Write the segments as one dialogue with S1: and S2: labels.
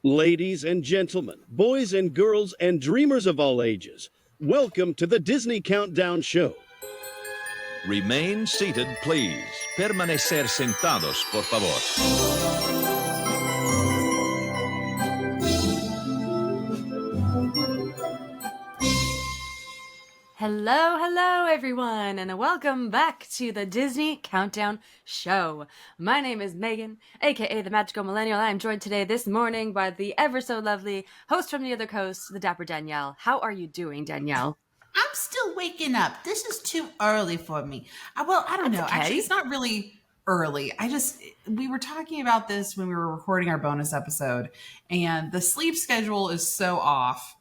S1: Ladies and gentlemen, boys and girls, and dreamers of all ages, welcome to the Disney Countdown Show.
S2: Remain seated, please. Permanecer sentados, por favor.
S3: Hello, everyone, and welcome back to the Disney Countdown Show. My name is Megan, aka the Magical Millennial. I am joined today this morning by the ever so lovely host from the other coast, the Dapper Danielle. How are you doing, Danielle?
S4: I'm still waking up. This is too early for me. I don't know.
S3: Okay.
S4: Actually, it's not really early. We were talking about this when we were recording our bonus episode, and the sleep schedule is so off.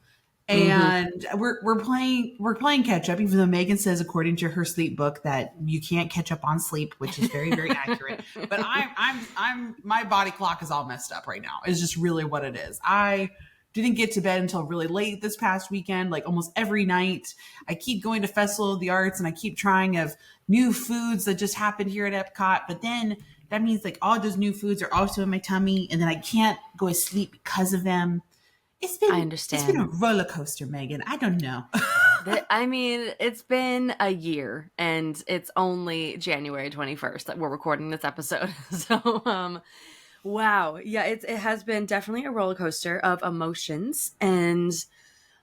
S4: And we're playing catch up, even though Megan says, according to her sleep book, that you can't catch up on sleep, which is very, very accurate. But I'm my body clock is all messed up right now. It's just really what it is. I didn't get to bed until really late this past weekend, like almost every night. I keep going to Festival of the Arts and I keep trying of new foods that just happened here at Epcot. But then that means like all those new foods are also in my tummy, and then I can't go to sleep because of them.
S3: I understand.
S4: It's been a roller coaster, Megan. I don't know.
S3: I mean, it's been a year, and it's only January 21st that we're recording this episode. So, wow. Yeah, it has been definitely a roller coaster of emotions, and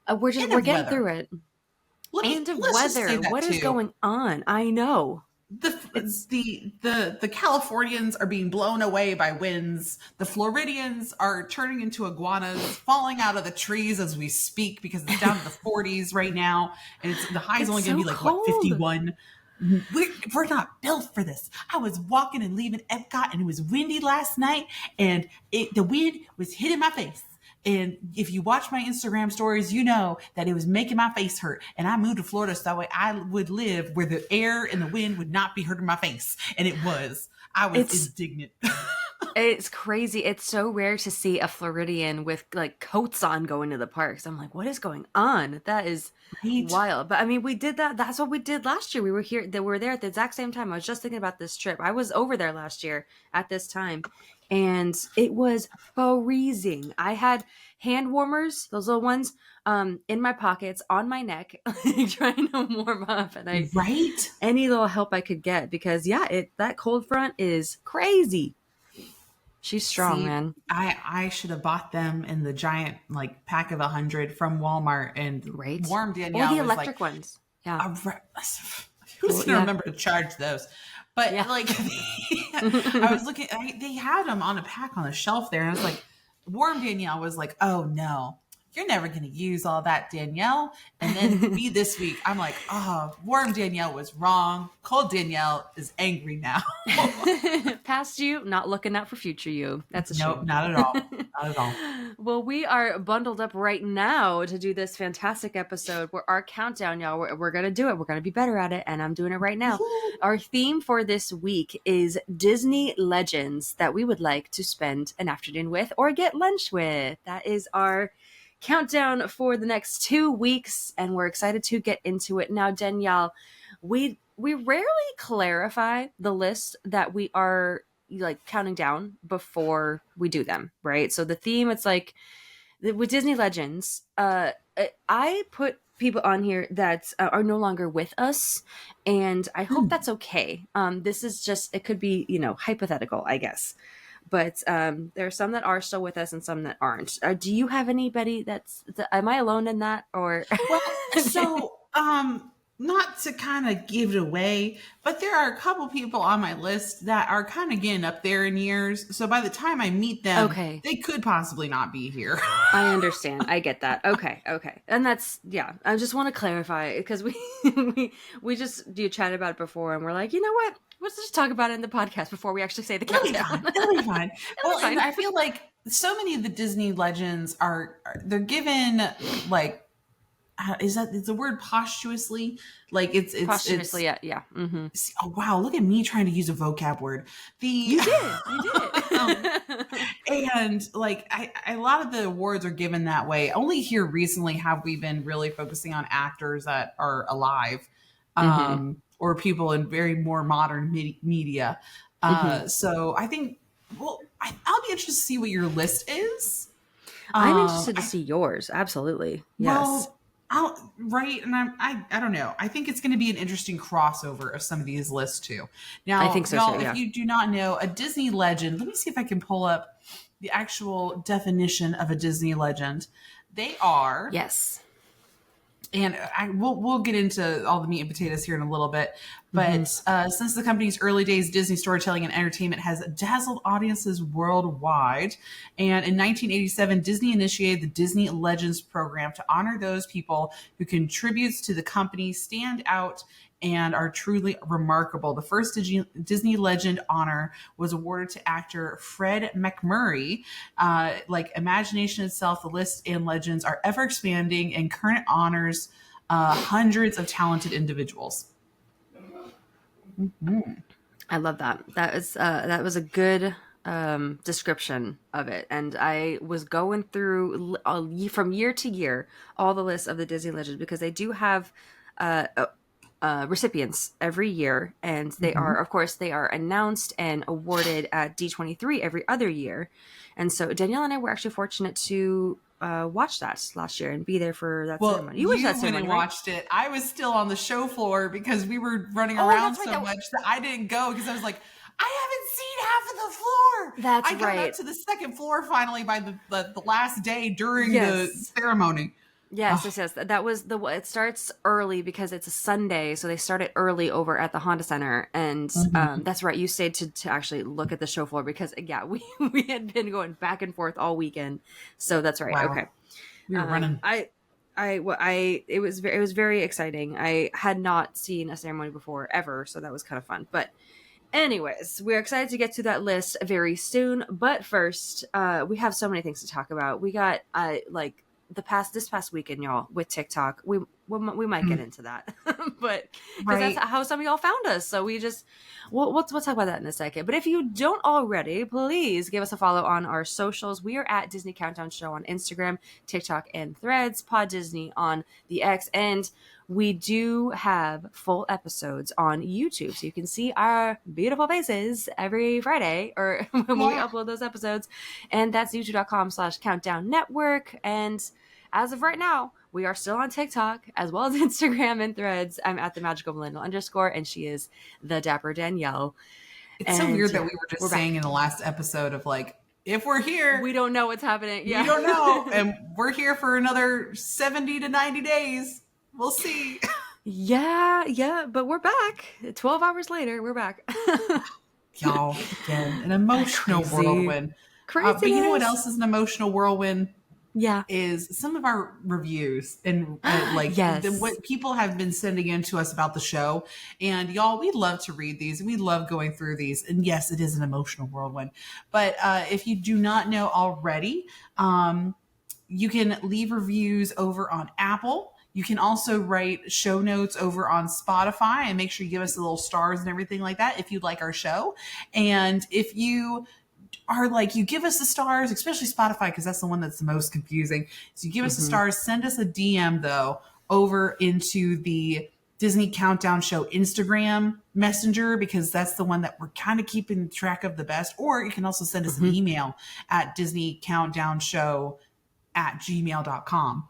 S3: we're getting through it. And of weather. What is going on? I know.
S4: The Californians are being blown away by winds. The Floridians are turning into iguanas, falling out of the trees as we speak because it's down to the 40s right now, and the high's only going to be like
S3: cold.
S4: 51. We're not built for this. I was walking and leaving Epcot, and it was windy last night, and the wind was hitting my face. And if you watch my Instagram stories, you know that it was making my face hurt. And I moved to Florida so that way I would live where the air and the wind would not be hurting my face. And it was. I was indignant.
S3: It's crazy. It's so rare to see a Floridian with like coats on going to the parks. I'm like, what is going on? That is wild. But I mean, we did that. That's what we did last year. We were there at the exact same time. I was just thinking about this trip. I was over there last year at this time, and it was freezing. I had hand warmers, those little ones, in my pockets, on my neck, trying to warm up. And any little help I could get, because that cold front is crazy. She's strong, man.
S4: I should have bought them in the giant like pack of 100 from Walmart and warmed Danielle.
S3: Or the electric ones. Yeah.
S4: Who's going to remember to charge those? But like, I was looking, they had them on a pack on the shelf there. And I was like, warm Danielle was like, oh no, you're never going to use all that, Danielle. And then me this week, I'm like, oh, warm Danielle was wrong. Cold Danielle is angry now.
S3: Past you, not looking out for future you. That's a shame.
S4: Nope, not at all. Not at all.
S3: Well, we are bundled up right now to do this fantastic episode where our countdown, y'all, we're going to do it. We're going to be better at it, and I'm doing it right now. Our theme for this week is Disney legends that we would like to spend an afternoon with or get lunch with. That is our countdown for the next 2 weeks, and we're excited to get into it. Now, Danielle, we rarely clarify the list that we are like counting down before we do them, right? So the theme, it's like with Disney legends, I put people on here that are no longer with us, and I hope that's okay. This is just, it could be, hypothetical, I guess. But there are some that are still with us and some that aren't. Do you have anybody am I alone in that? Or
S4: not to kind of give it away, but there are a couple people on my list that are kind of getting up there in years. So by the time I meet them, they could possibly not be here.
S3: I understand. I get that. Okay. And that's, I just want to clarify, because we just chat about it before, and we're like, you know what? Let's just talk about it in the podcast before we actually say the countdown.
S4: That'll be fine. And I feel like so many of the Disney legends they're given like, is the word posthumously? Like it's
S3: posthumously, yeah. Mm-hmm.
S4: Oh wow! Look at me trying to use a vocab word.
S3: You did.
S4: And like a lot of the awards are given that way. Only here recently have we been really focusing on actors that are alive, or people in very more modern media. So I think, I'll be interested to see what your list is.
S3: I'm interested to see yours. Absolutely. Yes.
S4: Well, right, and I don't know. I think it's going to be an interesting crossover of some of these lists too. Now,
S3: I think so,
S4: y'all,
S3: too, yeah.
S4: if you do not know, a Disney legend. Let me see if I can pull up the actual definition of a Disney legend. They are
S3: Yes.
S4: and we'll get into all the meat and potatoes here in a little bit. But since the company's early days, Disney storytelling and entertainment has dazzled audiences worldwide. And in 1987, Disney initiated the Disney Legends program to honor those people who contributes to the company, stand out, and are truly remarkable. The first Disney Legend honor was awarded to actor Fred McMurray. Like imagination itself, the list and legends are ever expanding, and current honors hundreds of talented individuals.
S3: I love that. That was a good description of it. And I was going through from year to year all the lists of the Disney Legends, because they do have recipients every year, and they are, of course, they are announced and awarded at D23 every other year. And so Danielle and I were actually fortunate to watch that last year and be there for that ceremony. You watched that ceremony, right?
S4: Watched it. I was still on the show floor because we were running around so much that I didn't go, because I was like, I haven't seen half of the floor. I got up to the second floor finally by the last day during the ceremony.
S3: Yes. That was it starts early because it's a Sunday, so they started early over at the Honda Center, and that's right. You stayed to actually look at the show floor because we had been going back and forth all weekend, so that's right. Wow. Okay,
S4: we were running.
S3: It was very exciting. I had not seen a ceremony before ever, so that was kind of fun. But anyways, we're excited to get to that list very soon. But first, we have so many things to talk about. We got this past weekend, y'all, with TikTok. We might get into that, but because that's how some of y'all found us. So we'll talk about that in a second. But if you don't already, please give us a follow on our socials. We are at Disney Countdown Show on Instagram, TikTok, and Threads. Pod Disney on the X, and we do have full episodes on YouTube, so you can see our beautiful faces every Friday or when we upload those episodes. And that's youtube.com/countdown network. And as of right now, we are still on TikTok as well as Instagram and Threads. I'm at the magical millennial _ and she is the Dapper Danielle.
S4: It's so weird that we were just saying in the last episode of like, if we're here,
S3: we don't know what's happening. Yeah.
S4: We don't know. And we're here for another 70 to 90 days. We'll see.
S3: Yeah, but we're back. 12 hours later, we're back.
S4: Y'all, again, an emotional whirlwind.
S3: Crazy.
S4: But you know what else is an emotional whirlwind?
S3: Yeah.
S4: Is some of our reviews and what people have been sending in to us about the show. And y'all, we love to read these. We love going through these. And yes, it is an emotional whirlwind. But if you do not know already, you can leave reviews over on Apple. You can also write show notes over on Spotify and make sure you give us the little stars and everything like that if you like our show. And if you are like, you give us the stars, especially Spotify, because that's the one that's the most confusing. So you give us the stars, send us a DM though over into the Disney Countdown Show Instagram messenger, because that's the one that we're kind of keeping track of the best. Or you can also send us an email at disneycountdownshow@gmail.com.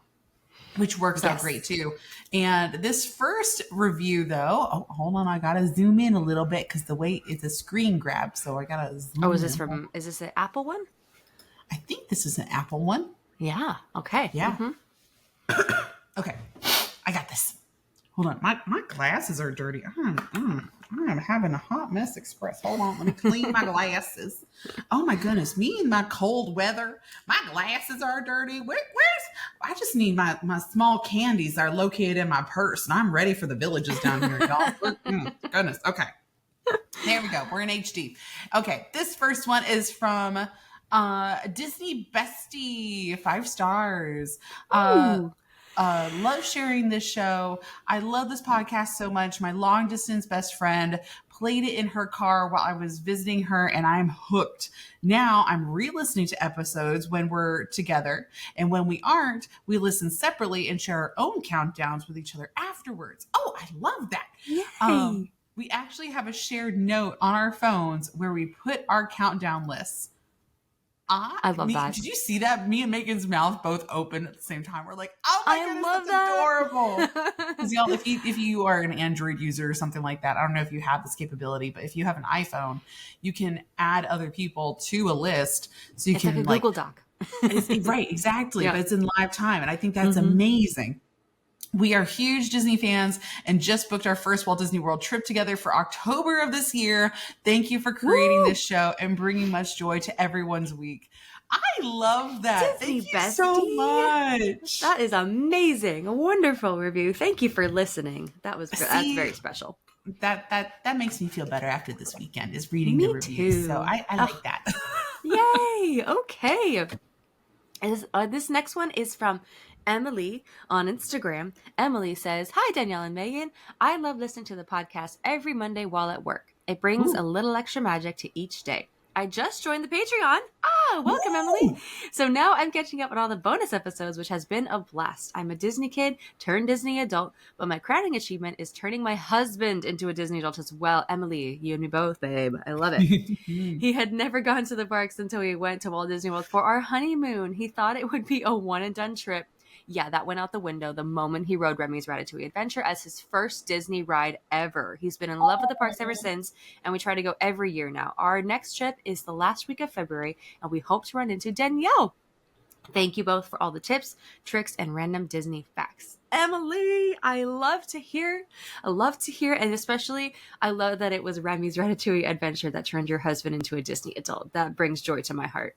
S4: which works out great too. And this first review though, hold on, I gotta zoom in a little bit because the way it's a screen grab, so I gotta zoom in.
S3: Is this an Apple one?
S4: I think this is an Apple one.
S3: Yeah. Okay.
S4: Yeah. Okay. I got this. Hold on. My glasses are dirty. I'm having a hot mess express. Hold on. Let me clean my glasses. Oh my goodness. Me and my cold weather. My glasses are dirty. I just need my small candies that are located in my purse. And I'm ready for the villages down here, y'all. Goodness. Okay. There we go. We're in HD. Okay. This first one is from Disney Bestie. 5 stars. Love sharing this show. I love this podcast so much. My long distance best friend played it in her car while I was visiting her, and I'm hooked. Now I'm re-listening to episodes when we're together, and when we aren't, we listen separately and share our own countdowns with each other afterwards. Oh, I love that.
S3: Yay.
S4: We actually have a shared note on our phones where we put our countdown lists.
S3: I love that.
S4: Did you see that? Me and Megan's mouth both open at the same time. We're like, oh my goodness,
S3: love
S4: that's adorable.
S3: that.
S4: Because y'all, if you are an Android user or something like that, I don't know if you have this capability, but if you have an iPhone, you can add other people to a list. So you
S3: It's
S4: can
S3: like a Google Doc.
S4: right, exactly.
S3: Yeah.
S4: But it's in live time. And I think that's amazing. We are huge Disney fans and just booked our first Walt Disney World trip together for October of this year. Thank you for creating this show and bringing much joy to everyone's week. I love that.
S3: Disney
S4: Thank you so
S3: bestie.
S4: much.
S3: That is amazing. A wonderful review. Thank you for listening. That's very special.
S4: That makes me feel better after this weekend is reading
S3: Me
S4: the reviews.
S3: too.
S4: So I like that.
S3: Yay. Okay. This next one is from Emily on Instagram. Emily says, "Hi, Danielle and Megan. I love listening to the podcast every Monday while at work. It brings a little extra magic to each day. I just joined the Patreon. Welcome, Emily. So now I'm catching up on all the bonus episodes, which has been a blast. I'm a Disney kid turned Disney adult, but my crowning achievement is turning my husband into a Disney adult as well. Emily, you and me both, babe. I love it. He had never gone to the parks until we went to Walt Disney World for our honeymoon. He thought it would be a one and done trip. Yeah, that went out the window the moment he rode Remy's Ratatouille Adventure as his first Disney ride ever. He's been in love with the parks ever since, and we try to go every year now. Our next trip is the last week of February, and we hope to run into Danielle. Thank you both for all the tips, tricks, and random Disney facts." Emily, I love to hear, and especially I love that it was Remy's Ratatouille Adventure that turned your husband into a Disney adult. That brings joy to my heart.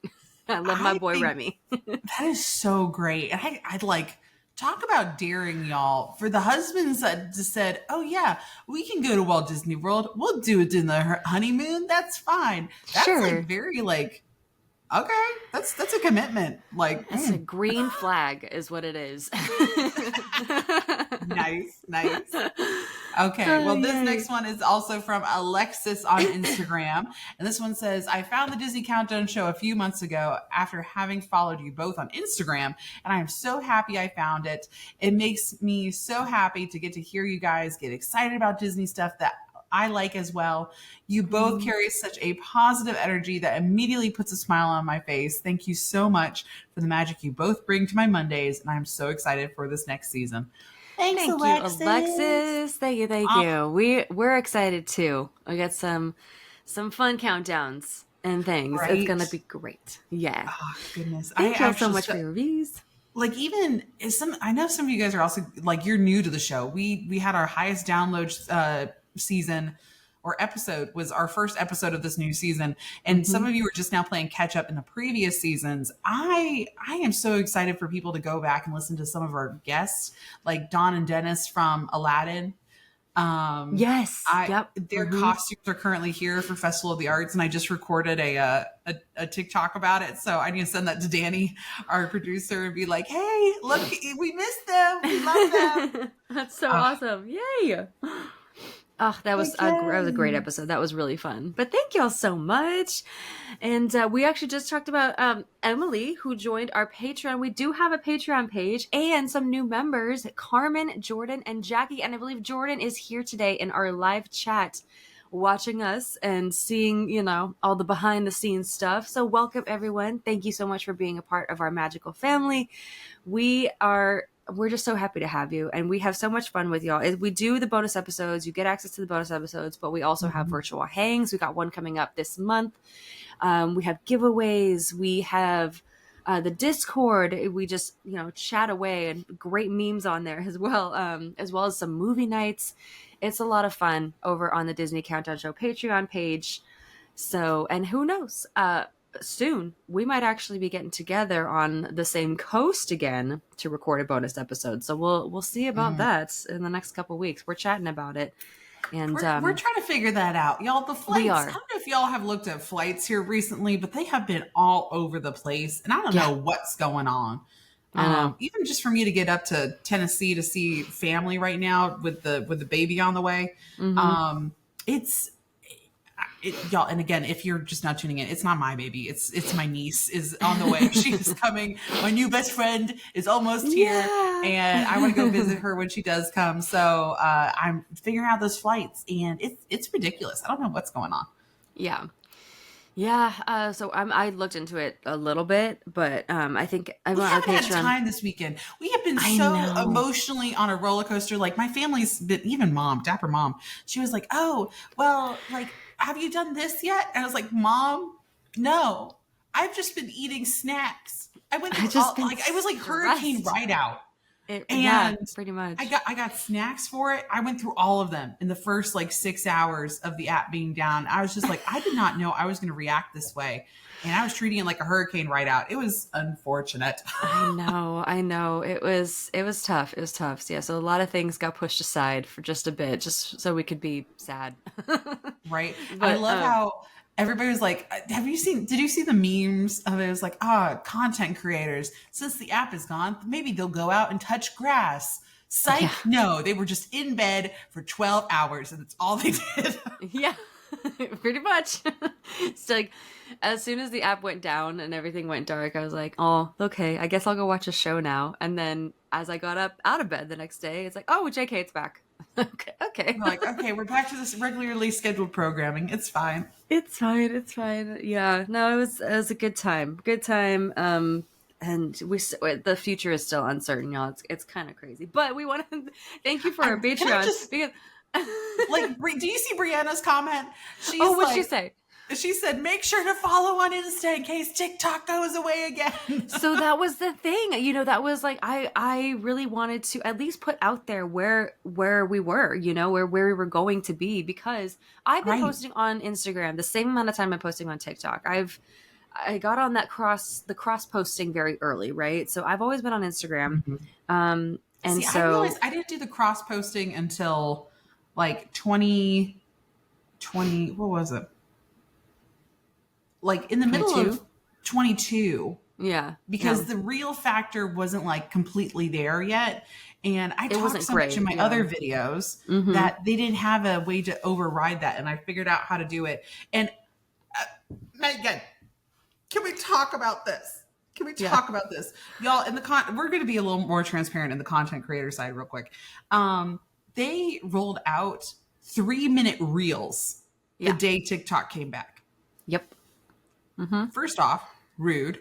S3: I love my boy Remy.
S4: That is so great. And I'd like talk about daring, y'all. For the husbands that just said, "Oh yeah, we can go to Walt Disney World. We'll do it in the honeymoon. That's fine." That's like very like, okay, that's a commitment. Like
S3: it's a green flag is what it is.
S4: Nice. Okay, well, this next one is also from Alexis on Instagram. And this one says, "I found the Disney Countdown show a few months ago after having followed you both on Instagram. And I am so happy I found it. It makes me so happy to get to hear you guys get excited about Disney stuff that I like as well. You both carry such a positive energy that immediately puts a smile on my face. Thank you so much for the magic you both bring to my Mondays. And I'm so excited for this next season."
S3: Thank you, Alexis. Thank you. We're excited too. We got some fun countdowns and things.
S4: Right?
S3: It's gonna be great. Yeah.
S4: Oh goodness.
S3: Thank you so much for your reviews.
S4: Like I know some of you guys are also like, you're new to the show. We had our highest download season or episode was our first episode of this new season. And some of you are just now playing catch up in the previous seasons. I am so excited for people to go back and listen to some of our guests, like Don and Dennis from Aladdin.
S3: Yes.
S4: Their costumes are currently here for Festival of the Arts, and I just recorded a TikTok about it. So I need to send that to Danny, our producer, and be like, "Hey, look, we missed them. We love them."
S3: That's so awesome. Yay. Oh, that was a great episode. That was really fun. But thank y'all so much. And we actually just talked about Emily, who joined our Patreon. We do have a Patreon page and some new members, Carmen, Jordan, and Jackie. And I believe Jordan is here today in our live chat watching us and seeing, all the behind the scenes stuff. So welcome, everyone. Thank you so much for being a part of our magical family. We're just so happy to have you, and we have so much fun with y'all. We do the bonus episodes. You get access to the bonus episodes, but we also have virtual hangs. We got one coming up this month. We have giveaways. We have the Discord. We just, chat away, and great memes on there as well as some movie nights. It's a lot of fun over on the Disney Countdown Show Patreon page. So, and who knows, soon we might actually be getting together on the same coast again to record a bonus episode. So we'll see about that in the next couple weeks. We're chatting about it, and
S4: we're trying to figure that out, y'all. The flights.
S3: We are.
S4: I don't know if y'all have looked at flights here recently, but they have been all over the place, and I don't know what's going on. Even just for me to get up to Tennessee to see family right now with the baby on the way, y'all, and again, if you're just not tuning in, it's not my baby. It's my niece is on the way. She's coming. My new best friend is almost here, and I want to go visit her when she does come. So I'm figuring out those flights, and it's ridiculous. I don't know what's going on.
S3: Yeah. Yeah, so I looked into it a little bit, but I think I'm
S4: We
S3: on our
S4: haven't had
S3: Patreon.
S4: time this weekend. We have been
S3: I
S4: so
S3: know.
S4: emotionally on a roller coaster. Like my family's been, even mom, Dapper mom, she was like, "Oh, well, like, have you done this yet?" And I was like, "Mom, no. I've just been eating snacks. I went
S3: I
S4: through
S3: just
S4: all
S3: been
S4: like it was like Hurricane
S3: stressed.
S4: Rideout,
S3: Yeah,
S4: and
S3: pretty much.
S4: I got snacks for it. I went through all of them in the first like 6 hours of the app being down. I was just like, I did not know I was going to react this way, and I was treating it like a hurricane rideout. It was unfortunate.
S3: I know. It was tough. It was tough. So, yeah, so a lot of things got pushed aside for just a bit, just so we could be sad.
S4: Right. I
S3: But
S4: love how everybody was like, did you see the memes of it? It was like, content creators, since the app is gone, maybe they'll go out and touch grass. Psych.
S3: yeah.
S4: No, they were just in bed for 12 hours and that's all they did.
S3: Yeah, pretty much. It's like as soon as the app went down and everything went dark, I was like, "Oh, okay, I guess I'll go watch a show now." And then as I got up out of bed the next day, it's like, "Oh, JK, it's back." Okay.
S4: We're like, okay, we're back to this regularly scheduled programming. It's fine.
S3: It's fine. It's fine. Yeah. No, it was a good time. Good time. And the future is still uncertain, y'all. It's kind of crazy, but we want to thank you for our
S4: Can I
S3: Patreon
S4: just
S3: because.
S4: like, do you see Brianna's comment? She's
S3: Oh, what'd
S4: like,
S3: she say?
S4: she said, make sure to follow on Insta in case TikTok goes away again.
S3: So that was the thing, that was like I really wanted to at least put out there where we were, where we were going to be, because I've been
S4: Right.
S3: posting on Instagram the same amount of time I'm posting on TikTok. I got on the cross posting very early, right? So I've always been on Instagram. And
S4: See,
S3: so
S4: I realized I didn't do the cross posting until like 2020. What was it? Like in the middle
S3: 22?
S4: of 22,
S3: yeah,
S4: because the real factor wasn't like completely there yet. And I talked
S3: wasn't
S4: so much
S3: great,
S4: in my
S3: yeah.
S4: other videos that they didn't have a way to override that. And I figured out how to do it. And Megan, can we talk about this? Can we talk about this? Y'all, in we're going to be a little more transparent in the content creator side real quick. They rolled out 3-minute reels the day TikTok came back.
S3: Yep.
S4: First off, rude.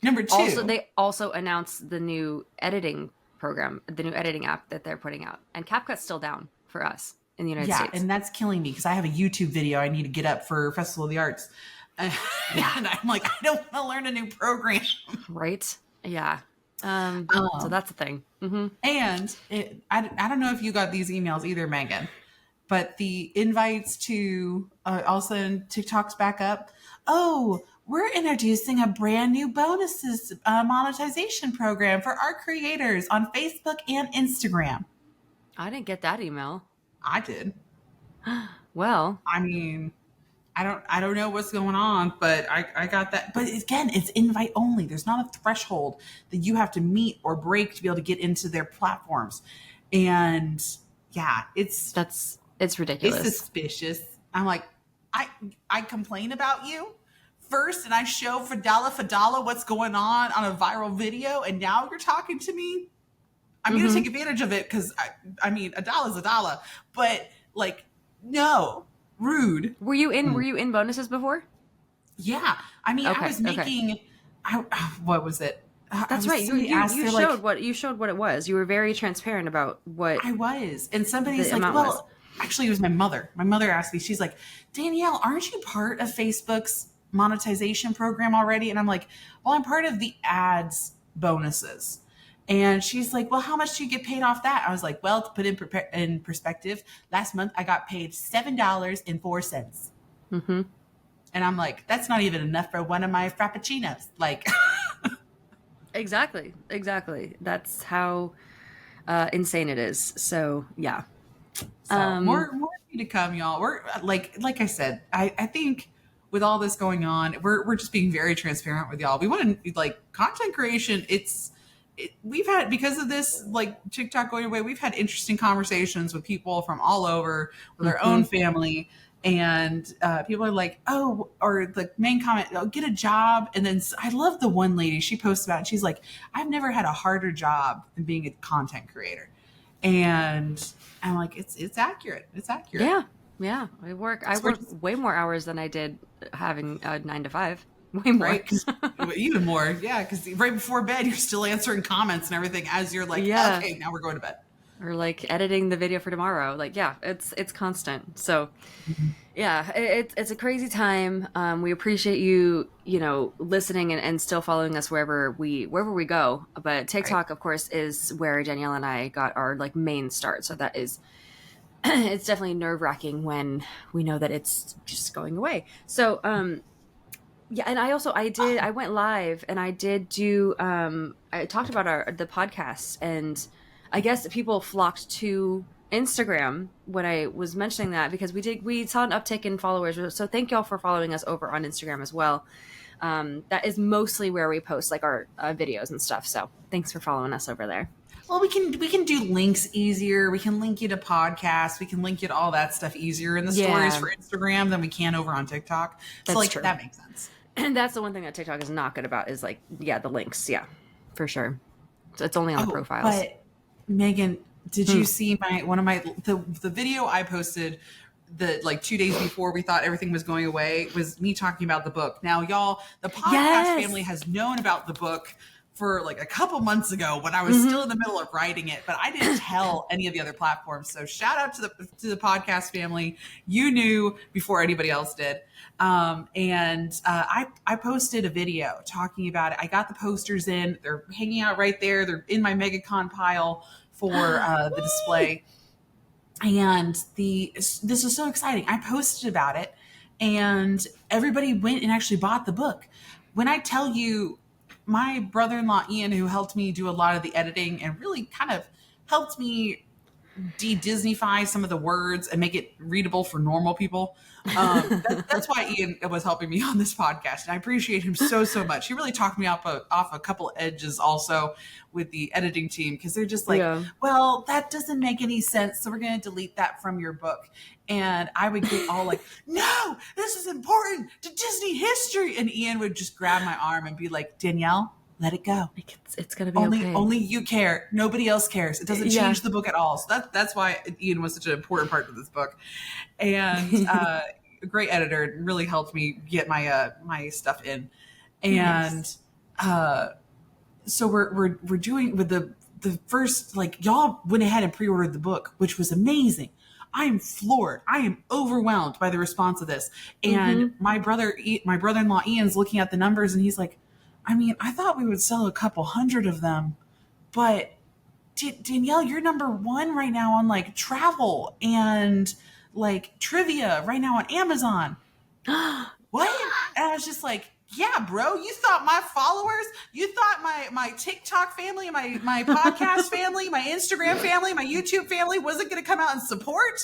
S4: Number two,
S3: Also, they also announced the new editing program, the new editing app that they're putting out, and CapCut's still down for us in the United States.
S4: and that's killing me because I have a YouTube video I need to get up for Festival of the Arts. And I'm like, I don't want to learn a new program.
S3: Right? Yeah. So that's the thing.
S4: And I don't know if you got these emails either, Megan, but the invites to all of a sudden TikTok's back up. Oh, we're introducing a brand new bonuses monetization program for our creators on Facebook and Instagram.
S3: I didn't get that email.
S4: I did.
S3: Well,
S4: I mean, I don't know what's going on, but I got that. But again, it's invite only. There's not a threshold that you have to meet or break to be able to get into their platforms. And yeah, it's
S3: ridiculous.
S4: It's suspicious. I'm like, I complain about you first, and I show Fadala what's going on a viral video, and now you're talking to me. I'm going to take advantage of it because I mean, a dollar's a dollar, but like, no, rude.
S3: Were you in bonuses before?
S4: Yeah, I mean, I was making. What was it?
S3: That's right. You showed what it was. You were very transparent about what
S4: I was, and somebody's like, "Well, actually, it was my mother." My mother asked me. She's like, "Danielle, aren't you part of Facebook's monetization program already?" And I'm like, "Well, I'm part of the ads bonuses." And she's like, "Well, how much do you get paid off that?" I was like, "Well, to put in perspective, last month I got paid $7.04." And I'm like, "That's not even enough for one of my frappuccinos." Like.
S3: Exactly. That's how insane it is. So yeah.
S4: So more to come, y'all. We're like I said, I think with all this going on, we're just being very transparent with y'all. We want to like content creation. We've had, because of this, like TikTok going away, we've had interesting conversations with people from all over with our own family. And people are like, oh, or the main comment, oh, get a job. And then I love the one lady, she posts about it. She's like, I've never had a harder job than being a content creator. And I'm like, it's accurate. It's accurate.
S3: Yeah. Yeah, I work
S4: we're
S3: way more hours than I did having a 9 to 5. Way more.
S4: right? 'Cause even more, yeah. Because right before bed, you're still answering comments and everything as you're like,
S3: Yeah.
S4: okay, now we're going to bed.
S3: Or like editing the video for tomorrow. Like, yeah, it's constant. So yeah, it's a crazy time. We appreciate you, listening and still following us wherever we go. But
S4: Right.
S3: TikTok, of course, is where Danielle and I got our like main start. So that is it's definitely nerve wracking when we know that it's just going away. So yeah, and I went live and I did do I talked about the podcast, and I guess people flocked to Instagram when I was mentioning that, because we saw an uptick in followers. So thank y'all for following us over on Instagram as well. That is mostly where we post like our videos and stuff. So thanks for following us over there.
S4: Well, we can do links easier. We can link you to podcasts. We can link you to all that stuff easier in the stories for Instagram than we can over on TikTok. So
S3: That's
S4: like
S3: true.
S4: that makes sense.
S3: And that's the one thing that TikTok is not good about, is like, yeah, the links. Yeah, for sure. So it's only on the profiles.
S4: But Megan, did you see the video I posted the like 2 days before we thought everything was going away was me talking about the book. Now, y'all, the podcast family has known about the book for like a couple months ago when I was still in the middle of writing it, but I didn't tell any of the other platforms. So shout out to the podcast family. You knew before anybody else did. I posted a video talking about it. I got the posters in. They're hanging out right there. They're in my MegaCon pile for the display. And this is so exciting. I posted about it, and everybody went and actually bought the book. When I tell you, my brother-in-law Ian, who helped me do a lot of the editing and really kind of helped me de-Disneyfy some of the words and make it readable for normal people. That's why Ian was helping me on this podcast, and I appreciate him so much. He really talked me off a couple edges also with the editing team, because they're just like, well, that doesn't make any sense, so we're going to delete that from your book. And I would get all like, no, this is important to Disney history. And Ian would just grab my arm and be like, Danielle, let it go.
S3: It's gonna be okay.
S4: Only you care. Nobody else cares. It doesn't change the book at all. So that's why Ian was such an important part of this book. And a great editor, really helped me get my my stuff in. And so we're doing with the first, like, y'all went ahead and pre-ordered the book, which was amazing. I am floored. I am overwhelmed by the response of this. And my brother-in-law Ian's looking at the numbers, and he's like, I mean, I thought we would sell a couple hundred of them, but Danielle, you're number one right now on like travel and like trivia right now on Amazon. What? And I was just like, yeah, bro, you thought my followers, you thought my TikTok family, my podcast family, my Instagram family, my YouTube family wasn't going to come out and support?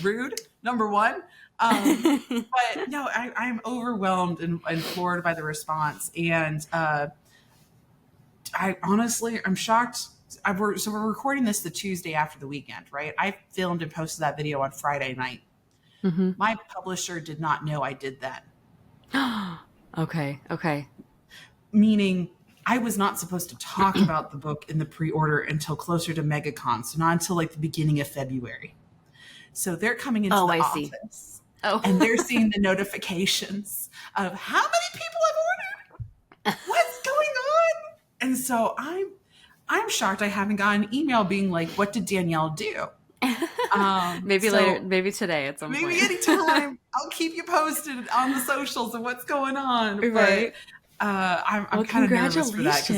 S4: Rude, number one. But no, I'm overwhelmed and floored by the response. And I honestly, I'm shocked. So we're recording this the Tuesday after the weekend, right? I filmed and posted that video on Friday night. My publisher did not know I did that.
S3: Okay.
S4: Meaning I was not supposed to talk about the book in the pre-order until closer to MegaCon. So not until like the beginning of February. So they're coming into the office. And they're seeing the notifications of how many people have ordered. What's going on? And so I'm shocked I haven't gotten an email being like, what did Danielle do?
S3: Maybe later, maybe today at some point.
S4: Maybe anytime. I'll keep you posted on the socials of what's going on.
S3: Right.
S4: But I'm kind of nervous for that.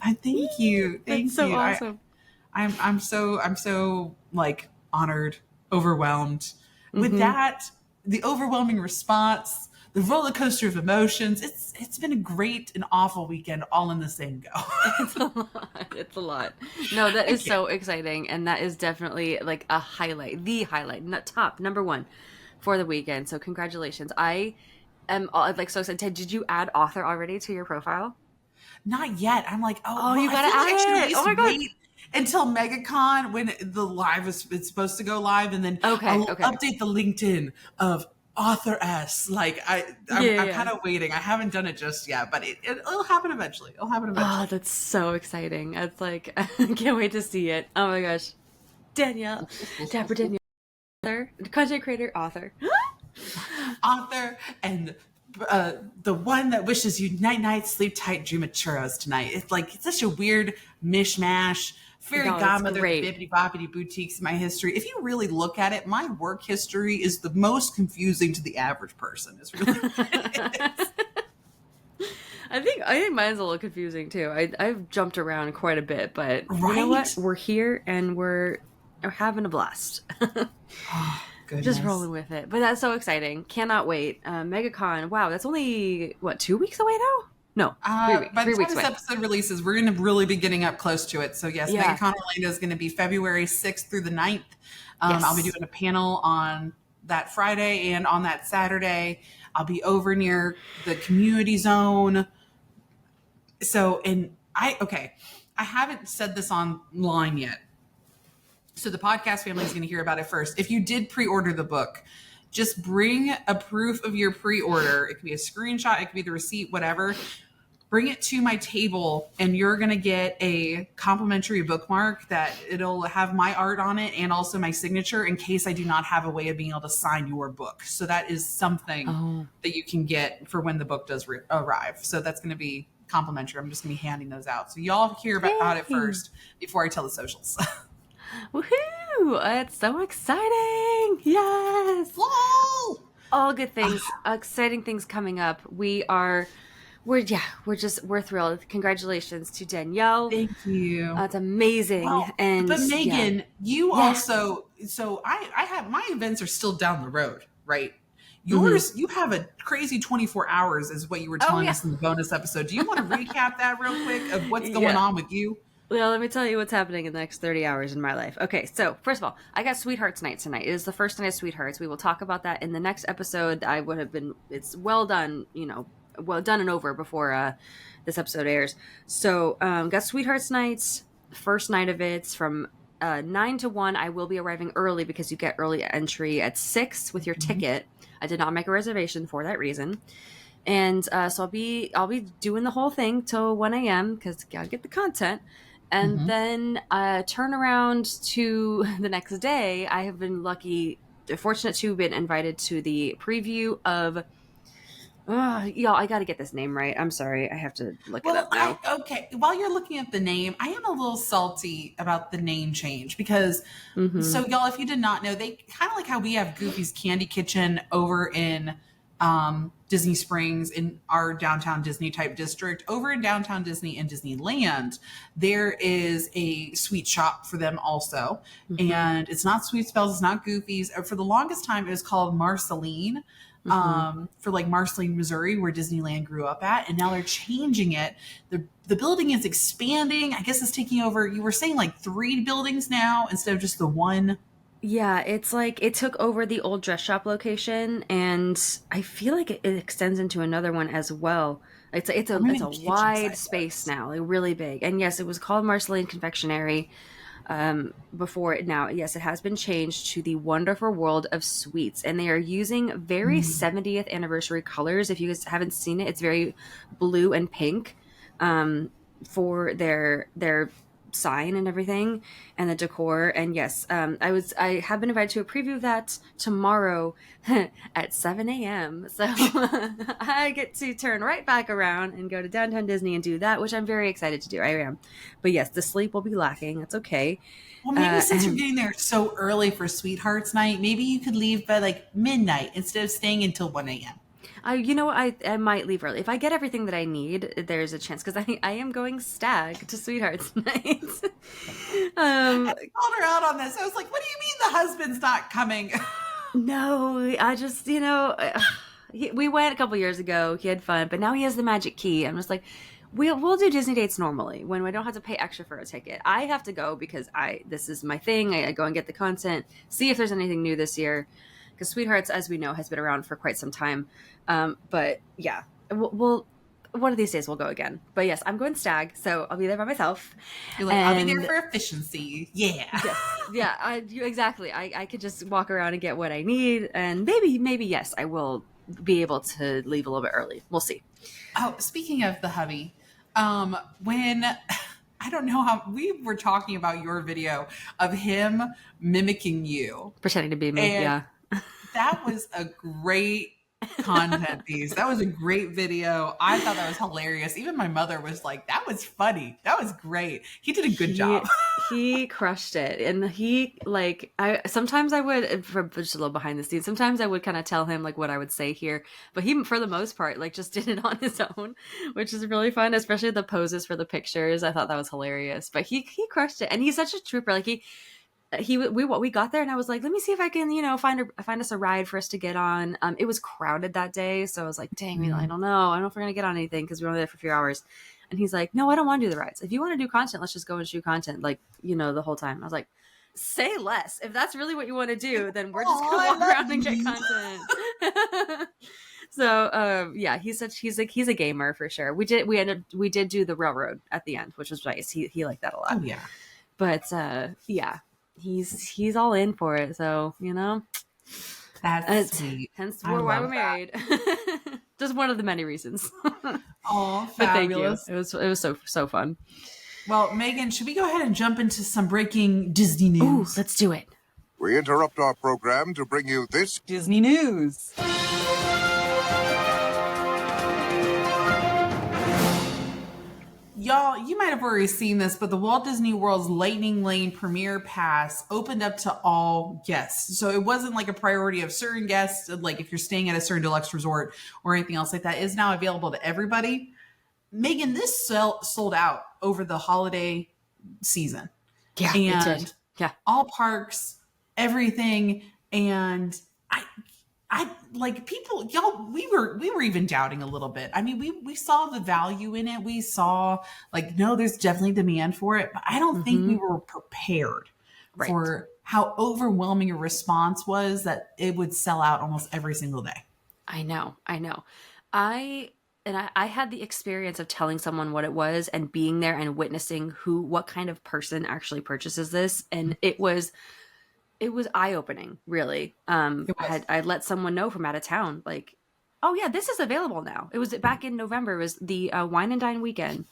S4: I thank you. Thank
S3: That's so
S4: you.
S3: awesome.
S4: I'm so like honored, overwhelmed with that. The overwhelming response, the roller coaster of emotions. It's been a great and awful weekend all in the same go.
S3: It's a lot. No, that is so exciting, and that is definitely like a highlight, the highlight, number one for the weekend. So congratulations. I am like so excited. Did you add author already to your profile?
S4: Not yet. I'm like,
S3: you gotta add it. Oh my god.
S4: Wait until MegaCon when the live it's supposed to go live, and then I'll update the LinkedIn of author S. Like I'm kind of waiting. I haven't done it just yet, but it'll happen eventually.
S3: Oh, that's so exciting. It's like I can't wait to see it. Oh my gosh, Danielle, Dapper Danielle. author, content creator, author.
S4: Author, and the one that wishes you night, sleep tight, dream of churros tonight. It's like, it's such a weird mishmash. Fairy godmother, the bibbity boppity boutiques in my history. If you really look at it, my work history is the most confusing to the average person. It's really what it is.
S3: I think mine's a little confusing too. I've jumped around quite a bit, but you know what? We're here and we're having a blast.
S4: Oh,
S3: just rolling with it. But that's so exciting. Cannot wait. MegaCon. Wow, that's only, what, 2 weeks away now? No, 3 weeks.
S4: By the
S3: 3
S4: time
S3: weeks
S4: this
S3: away.
S4: episode releases, we're going to really be getting up close to it. So yes,
S3: Yeah.
S4: MegaCon Orlando is going to be February 6th through the 9th.
S3: Yes.
S4: I'll be doing a panel on that Friday, and on that Saturday, I'll be over near the community zone. So, I haven't said this online yet. So the podcast family is going to hear about it first. If you did pre-order the book, just bring a proof of your pre-order. It could be a screenshot, it could be the receipt, whatever. Bring it to my table, and you're going to get a complimentary bookmark that it'll have my art on it and also my signature in case I do not have a way of being able to sign your book. So that is something that you can get for when the book does arrive. So that's going to be complimentary. I'm just going to be handing those out. So y'all hear about it first before I tell the socials.
S3: Woohoo! It's so exciting! Yes!
S4: Whoa!
S3: All good things, exciting things coming up. We're thrilled. Congratulations to Danielle.
S4: Thank you.
S3: That's amazing.
S4: Well,
S3: and
S4: but Megan, you also, so I have, my events are still down the road, right? Yours, you have a crazy 24 hours is what you were telling us in the bonus episode. Do you want to recap that real quick of what's going on with you?
S3: Well, let me tell you what's happening in the next 30 hours in my life. Okay, so first of all, I got Sweethearts Night tonight. It is the first night of Sweethearts. We will talk about that in the next episode. It's well done, well done and over before this episode airs. So, got Sweethearts Nights, first night of it from 9 to 1. I will be arriving early because you get early entry at 6 with your ticket. I did not make a reservation for that reason. And so I'll be doing the whole thing till 1 a.m. because gotta get the content. And then turn around to the next day. I have been fortunate to have been invited to the preview of. Y'all, I got to get this name right. I'm sorry. I have to look it up now.
S4: Okay. While you're looking at the name, I am a little salty about the name change because, so y'all, if you did not know, they kind of like how we have Goofy's Candy Kitchen over in Disney Springs in our downtown Disney type district. Over in downtown Disney and Disneyland, there is a sweet shop for them also. And it's not Sweet Spells, it's not Goofy's. For the longest time, it was called Marceline. For like Marceline, Missouri, where Disneyland grew up at, and now they're changing it. The building is expanding. I guess it's taking over. You were saying like 3 buildings now instead of just the one.
S3: Yeah, it's like it took over the old dress shop location, and I feel like it extends into another one as well. It's a wide space now, like really big. And yes, it was called Marceline Confectionery before it. Now, yes, it has been changed to the Wonderful World of Sweets, and they are using very 70th anniversary colors. If you guys haven't seen it, it's very blue and pink for their sign and everything and the decor. And yes, I have been invited to a preview of that tomorrow at 7 a.m. So I get to turn right back around and go to downtown Disney and do that, which I'm very excited to do. I am. But yes, the sleep will be lacking. That's okay.
S4: Well, maybe since you're getting there so early for Sweethearts Night, maybe you could leave by like midnight instead of staying until 1 a.m.
S3: You know what? I might leave early. If I get everything that I need, there's a chance. Because I am going stag to Sweethearts Night.
S4: I called her out on this. I was like, what do you mean the husband's not coming?
S3: No, I just, we went a couple years ago. He had fun. But now he has the magic key. I'm just like, we'll do Disney dates normally when we don't have to pay extra for a ticket. I have to go because this is my thing. I go and get the content, see if there's anything new this year. Because Sweethearts, as we know, has been around for quite some time. But yeah, we'll one of these days we'll go again. But yes, I'm going stag, so I'll be there by myself.
S4: You're like, I'll be there for efficiency. Yeah.
S3: Yes. Yeah, exactly. I could just walk around and get what I need. And maybe, yes, I will be able to leave a little bit early. We'll see.
S4: Oh, speaking of the hubby, when I don't know how we were talking about your video of him mimicking you.
S3: Pretending to be me.
S4: And
S3: Yeah.
S4: that was a great content piece. That was a great video. I thought that was hilarious. Even my mother was like, that was funny. That was great. He did a good job.
S3: He crushed it. And he like sometimes I would, for just a little behind the scenes, sometimes I would kind of tell him like what I would say here. But he for the most part like just did it on his own, which is really fun, especially the poses for the pictures. I thought that was hilarious. But he crushed it. And he's such a trooper. Like we got there and I was like, let me see if I can, find us a ride for us to get on. It was crowded that day. So I was like, dang, I don't know if we're going to get on anything because we were only there for a few hours. And he's like, no, I don't want to do the rides. If you want to do content, let's just go and shoot content. Like, the whole time. I was like, say less. If that's really what you want to do, then we're just going to walk around and get content. So, yeah, he's a gamer for sure. We did do the railroad at the end, which was nice. He liked that a lot.
S4: Oh yeah.
S3: But, yeah. He's all in for it, so
S4: that's sweet.
S3: Hence why we're married. Just one of the many reasons.
S4: Oh,
S3: but thank you.
S4: fabulous!
S3: It was so fun.
S4: Well, Megan, should we go ahead and jump into some breaking Disney news?
S3: Ooh, let's do it.
S5: We interrupt our program to bring you this
S6: Disney news.
S4: Y'all, you might have already seen this, but the Walt Disney World's Lightning Lane Premiere Pass opened up to all guests. So it wasn't like a priority of certain guests, like if you're staying at a certain deluxe resort or anything else like that. It is now available to everybody. Megan, this sold out over the holiday season.
S3: Yeah,
S4: and
S3: it did. Yeah,
S4: all parks, everything, and I like people, y'all, we were even doubting a little bit. I mean, we saw the value in it. We saw like, no, there's definitely demand for it, but I don't think we were prepared for how overwhelming a response was that it would sell out almost every single day.
S3: I know. I had the experience of telling someone what it was and being there and witnessing what kind of person actually purchases this. And it was eye-opening, really. I let someone know from out of town, like, oh yeah, this is available now. It was back in November. It was the Wine and Dine weekend.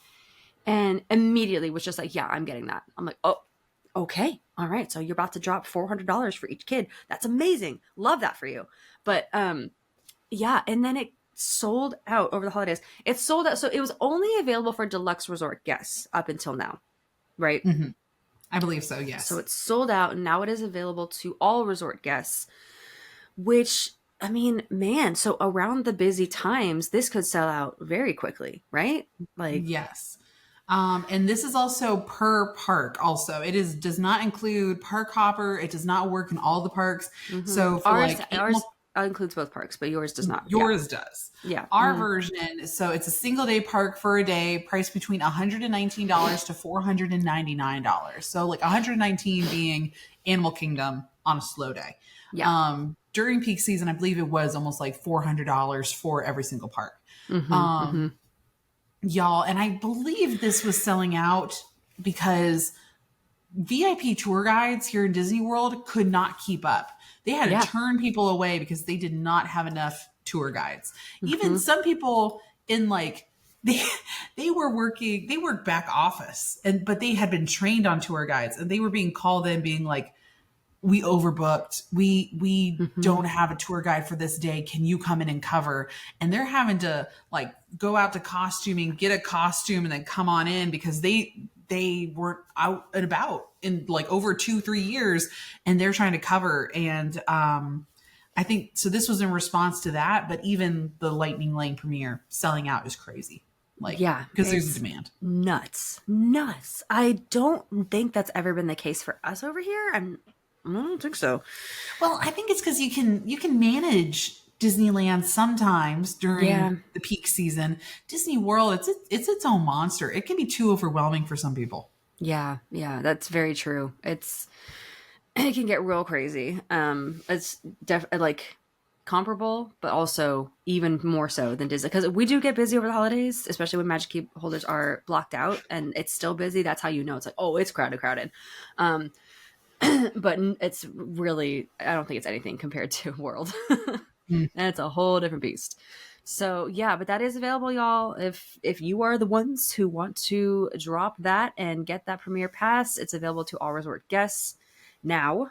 S3: And immediately was just like, yeah, I'm getting that. I'm like, oh, okay. All right. So you're about to drop $400 for each kid. That's amazing. Love that for you. But yeah. And then it sold out over the holidays. It sold out. So it was only available for deluxe resort guests up until now. Right.
S4: Mm-hmm. I believe so, yes.
S3: So it's sold out, and now it is available to all resort guests, which, I mean, man, so around the busy times, this could sell out very quickly, right? Like,
S4: yes. And this is also per park also. It does not include Park Hopper. It does not work in all the parks. So for
S3: ours includes both parks, but yours does not.
S4: Yours does.
S3: Yeah.
S4: Our version, so it's a single day park for a day, priced between $119 to $499. So like $119 being Animal Kingdom on a slow day.
S3: Yeah.
S4: During peak season, I believe it was almost like $400 for every single park. Y'all, and I believe this was selling out because VIP tour guides here in Disney World could not keep up. They had to turn people away because they did not have enough tour guides. Even some people in like they worked back office, but they had been trained on tour guides, and they were being called in being like, we overbooked. We don't have a tour guide for this day. Can you come in and cover? And they're having to like go out to costuming, get a costume, and then come on in because they weren't out and about in like over 2-3 years, and they're trying to cover. And I think so. This was in response to that, but even the Lightning Lane premiere selling out is crazy. Like, yeah, because there's a demand.
S3: Nuts. I don't think that's ever been the case for us over here. I don't think so.
S4: Well, I think it's because you can manage Disneyland sometimes during the peak season. Disney World, it's its own monster. It can be too overwhelming for some people.
S3: Yeah, that's very true. It can get real crazy. It's definitely like comparable, but also even more so than Disney, because we do get busy over the holidays, especially when Magic Key holders are blocked out and it's still busy. That's how you know it's like, oh, it's crowded. But it's really, I don't think it's anything compared to World. And it's a whole different beast. So yeah, but that is available, y'all. If you are the ones who want to drop that and get that premiere pass, it's available to all resort guests now.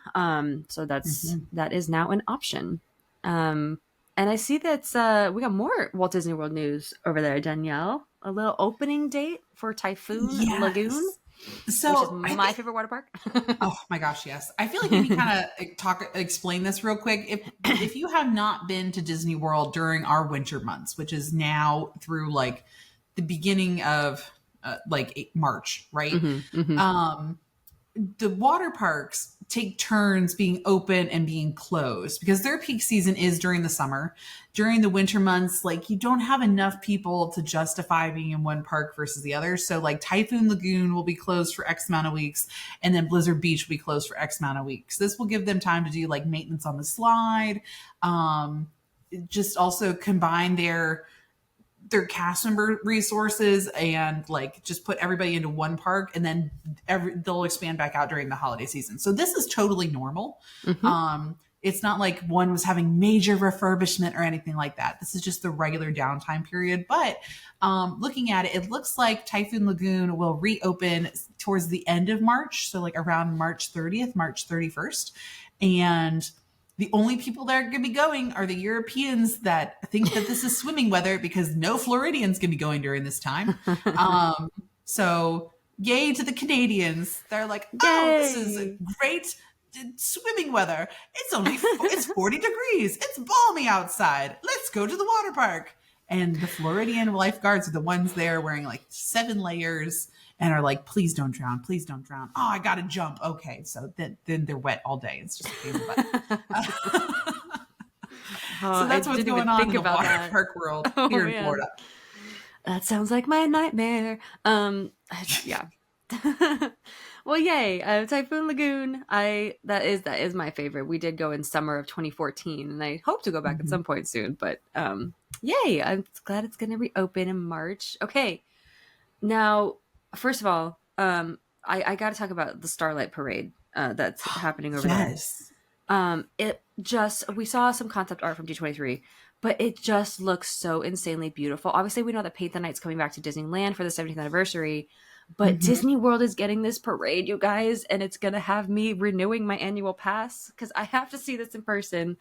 S3: So that is now an option. And I see that we got more Walt Disney World news over there, Danielle. A little opening date for Typhoon Lagoon,
S4: So
S3: which is my favorite water park.
S4: oh my gosh, yes. I feel like we need kind of explain this real quick. If you have not been to Disney World during our winter months, which is now through like the beginning of March, right? The water parks take turns being open and being closed because their peak season is during the summer. During the winter months, like you don't have enough people to justify being in one park versus the other. So like Typhoon Lagoon will be closed for X amount of weeks, and then Blizzard Beach will be closed for X amount of weeks. This will give them time to do like maintenance on the slide. Just also combine their cast member resources and like just put everybody into one park, and then they'll expand back out during the holiday season. So this is totally normal. It's not like one was having major refurbishment or anything like that. This is just the regular downtime period. But looking at it, it looks like Typhoon Lagoon will reopen towards the end of March. So like around March 30th, March 31st. And the only people that are going to be going are the Europeans that think that this is swimming weather because no Floridians can be going during this time. So yay to the Canadians. They're like, oh, this is great swimming weather. It's 40 degrees. It's balmy outside. Let's go to the water park. And the Floridian lifeguards are the ones there wearing like 7 layers and are like, please don't drown. Please don't drown. Oh, I got to jump. Okay. So then they're wet all day. It's just a pain in the butt. So that's what's going on in the water park world here in Florida.
S3: That sounds like my nightmare. Yeah. Well, yay. Typhoon Lagoon. That is my favorite. We did go in summer of 2014 and I hope to go back at some point soon, but yay. I'm glad it's going to reopen in March. Okay. Now, first of all, I got to talk about the Starlight Parade that's happening over there. We saw some concept art from D23, but it just looks so insanely beautiful. Obviously, we know that Paint the Night's coming back to Disneyland for the 70th anniversary, but Disney World is getting this parade, you guys, and it's going to have me renewing my annual pass because I have to see this in person.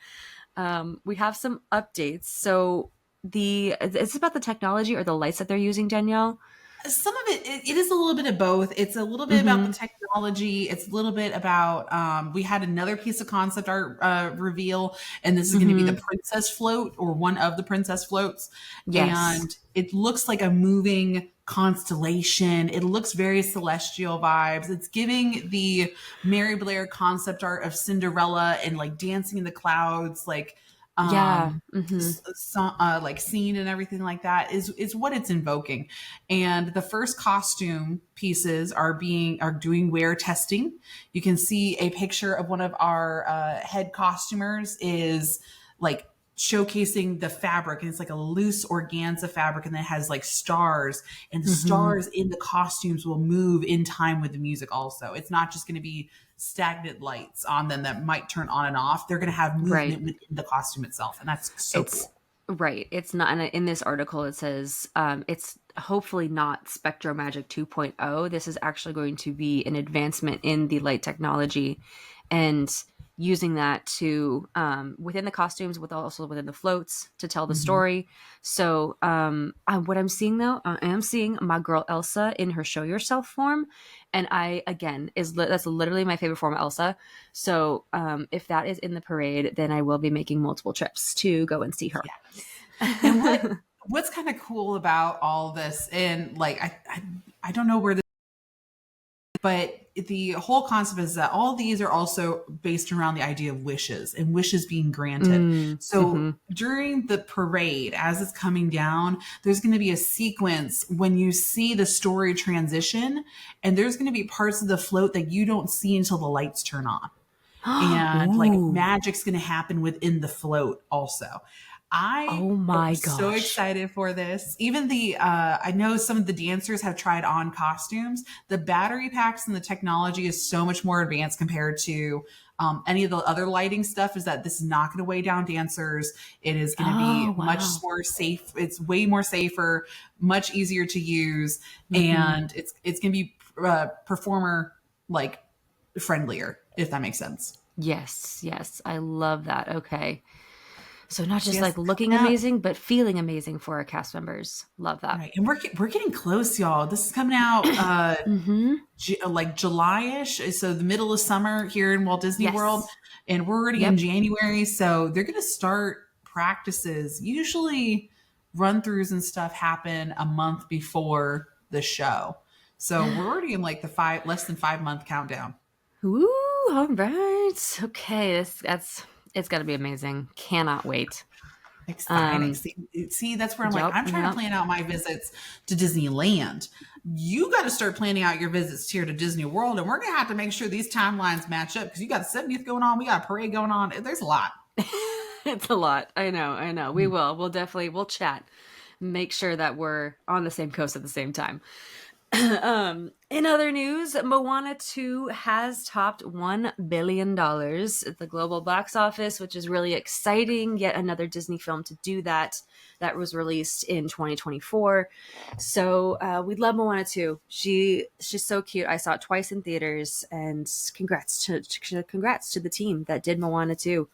S3: We have some updates. So is this about the technology or the lights that they're using, Danielle?
S4: Some of it is a little bit of both. It's a little bit about the technology. It's a little bit about, we had another piece of concept art reveal, and this is going to be the princess float or one of the princess floats. Yes. And it looks like a moving constellation. It looks very celestial vibes. It's giving the Mary Blair concept art of Cinderella and like dancing in the clouds, like, like scene and everything like that is what it's invoking. And the first costume pieces are doing wear testing. You can see a picture of one of our head costumers is like showcasing the fabric, and it's like a loose organza fabric, and then it has like stars, and the stars in the costumes will move in time with the music also. It's not just going to be stagnant lights on them that might turn on and off. They're going to have movement within the costume itself, and that's so cool.
S3: Right. It's not, and in this article it says it's hopefully not Spectro Magic 2.0. This is actually going to be an advancement in the light technology and using that to within the costumes, with also within the floats to tell the story. So what I'm seeing though, I am seeing my girl Elsa in her Show Yourself form, and that's literally my favorite form of Elsa. So if that is in the parade, then I will be making multiple trips to go and see her.
S4: Yes. And what's kind of cool about all this, and like I don't know where this, but the whole concept is that all these are also based around the idea of wishes and wishes being granted. So during the parade, as it's coming down, there's going to be a sequence when you see the story transition, and there's going to be parts of the float that you don't see until the lights turn on. And like magic's going to happen within the float also. I
S3: Oh my
S4: am so
S3: gosh.
S4: excited for this. Even I know some of the dancers have tried on costumes. The battery packs and the technology is so much more advanced compared to any of the other lighting stuff. Is that this is not going to weigh down dancers. It is going to be
S3: Oh,
S4: much
S3: wow.
S4: more safe. It's way more safer, much easier to use, and it's going to be performer like friendlier, if that makes sense.
S3: Yes, yes. I love that. Okay. So not just
S4: Yes,
S3: like looking
S4: coming out.
S3: amazing, but feeling amazing for our cast members. Love that.
S4: Right, and we're getting close, y'all. This is coming out
S3: Mm-hmm.
S4: like July-ish, so the middle of summer here in Walt Disney World,
S3: Yes.
S4: and we're already in
S3: Yep.
S4: January, so they're going to start practices. Usually, run-throughs and stuff happen a month before the show, so we're already in like the less than 5 month countdown.
S3: Ooh, all right. Okay, it's gonna be amazing. Cannot wait.
S4: Exciting. See, that's where I'm like,
S3: Yep,
S4: I'm trying to
S3: yep.
S4: plan out my visits to Disneyland. You got to start planning out your visits here to Disney World, and we're going to have to make sure these timelines match up because you got the 70th going on, we got a parade going on. There's a lot.
S3: It's a lot. I know. We will. We'll chat. Make sure that we're on the same coast at the same time. In other news, Moana 2 has topped $1 billion at the global box office, which is really exciting. Yet another Disney film to do that. That was released in 2024. So we love Moana 2. She's so cute. I saw it twice in theaters, and congrats to the team that did Moana 2.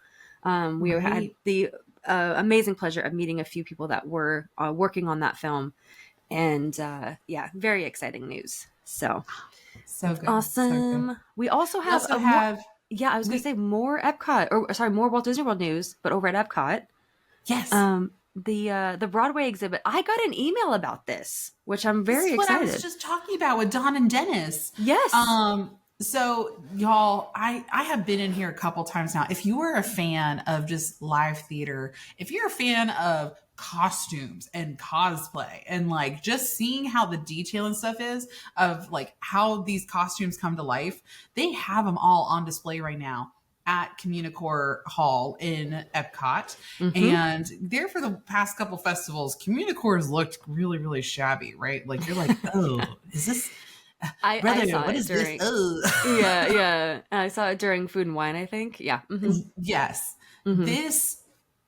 S3: We had
S4: Right.
S3: the amazing pleasure of meeting a few people that were working on that film. And yeah, very exciting news. So
S4: So good.
S3: awesome.
S4: So good.
S3: We also
S4: We
S3: have
S4: also
S3: a
S4: have,
S3: I was gonna say more Epcot, or sorry, more Walt Disney World news, but over at Epcot.
S4: yes.
S3: The Broadway exhibit. I got an email about this, which I'm
S4: This
S3: very
S4: is what I
S3: excited.
S4: was just talking about with Don and Dennis.
S3: Yes.
S4: So y'all, I have been in here a couple times now. If you are a fan of just live theater, if you're a fan of costumes and cosplay and like just seeing how the detail and stuff is of like how these costumes come to life, they have them all on display right now at Communicore Hall in Epcot. And there for the past couple festivals, Communicore's looked really, really shabby, right? Like you're like, oh, is this
S3: I
S4: brother,
S3: saw
S4: what
S3: it
S4: is
S3: during.
S4: this? Oh.
S3: Yeah. I saw it during Food and Wine, I think. Yeah.
S4: Yes.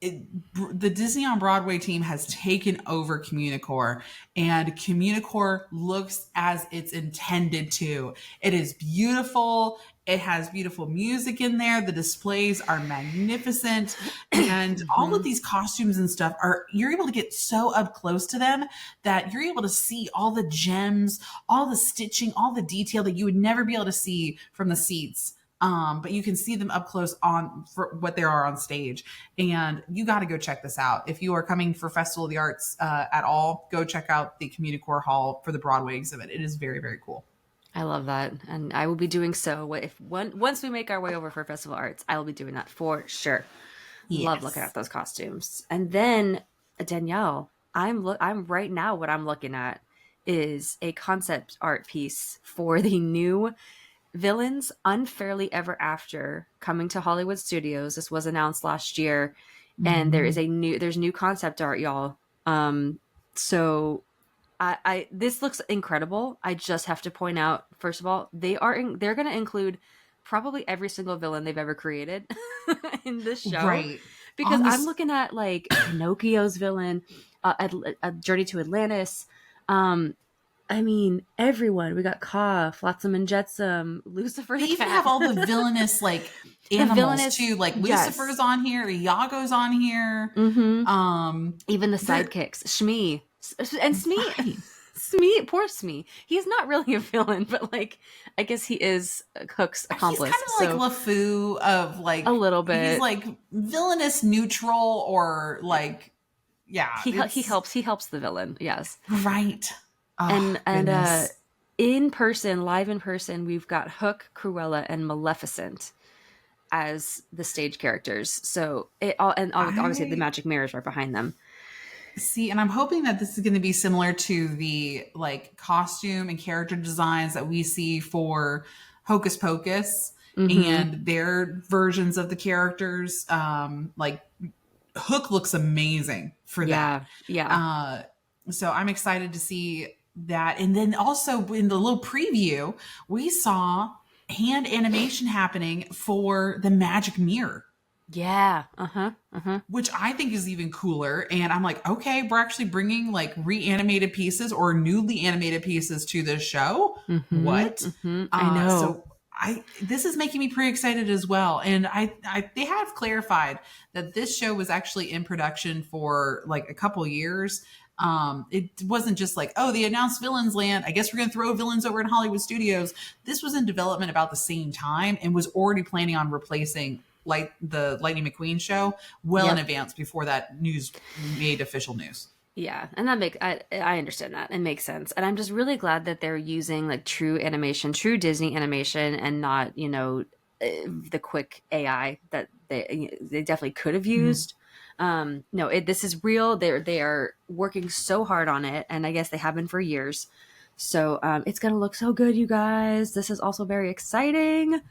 S4: The Disney on Broadway team has taken over Communicore, and Communicore looks as it's intended to. It is beautiful. It has beautiful music in there. The displays are magnificent. And all of these costumes and stuff you're able to get so up close to them that you're able to see all the gems, all the stitching, all the detail that you would never be able to see from the seats. But you can see them up close for what they are on stage. And you got to go check this out. If you are coming for Festival of the Arts at all, go check out the Communicore Hall for the Broadway exhibit. It is very, very cool.
S3: I love that, and I will be doing so. Once we make our way over for Festival Arts, I will be doing that for sure. Love
S4: Yes.
S3: looking at those costumes. And then Danielle, I'm right now. What I'm looking at is a concept art piece for the new Villains Unfairly Ever After coming to Hollywood Studios. This was announced last year, and there's new concept art, y'all. So I this looks incredible. I just have to point out, first of all, they're going to include probably every single villain they've ever created in this show,
S4: Right.
S3: because I'm looking at like Pinocchio's villain, a Journey to Atlantis. I mean, everyone. We got Ka, Flotsam and Jetsam, Lucifer
S4: They
S3: the
S4: even
S3: cat.
S4: have all the villainous like animals
S3: villainous-
S4: too. Like
S3: yes.
S4: Lucifer's on here, Iago's on here.
S3: Even the sidekicks, Shmee and Smee.
S4: Right.
S3: Smee, poor Smee. He's not really a villain, but like, I guess he is Hook's accomplice.
S4: He's kind of like LeFou of like
S3: a little bit.
S4: He's like villainous neutral or like, yeah.
S3: He helps the villain. Yes.
S4: Right. Oh,
S3: and
S4: goodness.
S3: live in person, we've got Hook, Cruella, and Maleficent as the stage characters. So obviously the magic mirrors are behind them.
S4: See, and I'm hoping that this is going to be similar to the like costume and character designs that we see for Hocus Pocus and their versions of the characters. Like Hook looks amazing for that.
S3: Yeah.
S4: So I'm excited to see that. And then also in the little preview, we saw hand animation happening for the magic mirror,
S3: Yeah.
S4: which I think is even cooler. And I'm like, okay, we're actually bringing like reanimated pieces or newly animated pieces to this show. What?
S3: I know.
S4: So this is making me pretty excited as well. And they have clarified that this show was actually in production for like a couple years. It wasn't just like, oh, they announced Villains Land, I guess we're going to throw villains over in Hollywood Studios. This was in development about the same time and was already planning on replacing the Lightning McQueen show in advance before that news made official news.
S3: Yeah, and I understand that. It makes sense. And I'm just really glad that they're using like true animation, true Disney animation, and not, the quick AI that they definitely could have used. No, this is real. They are working so hard on it, and I guess they have been for years. So it's gonna look so good, you guys. This is also very exciting.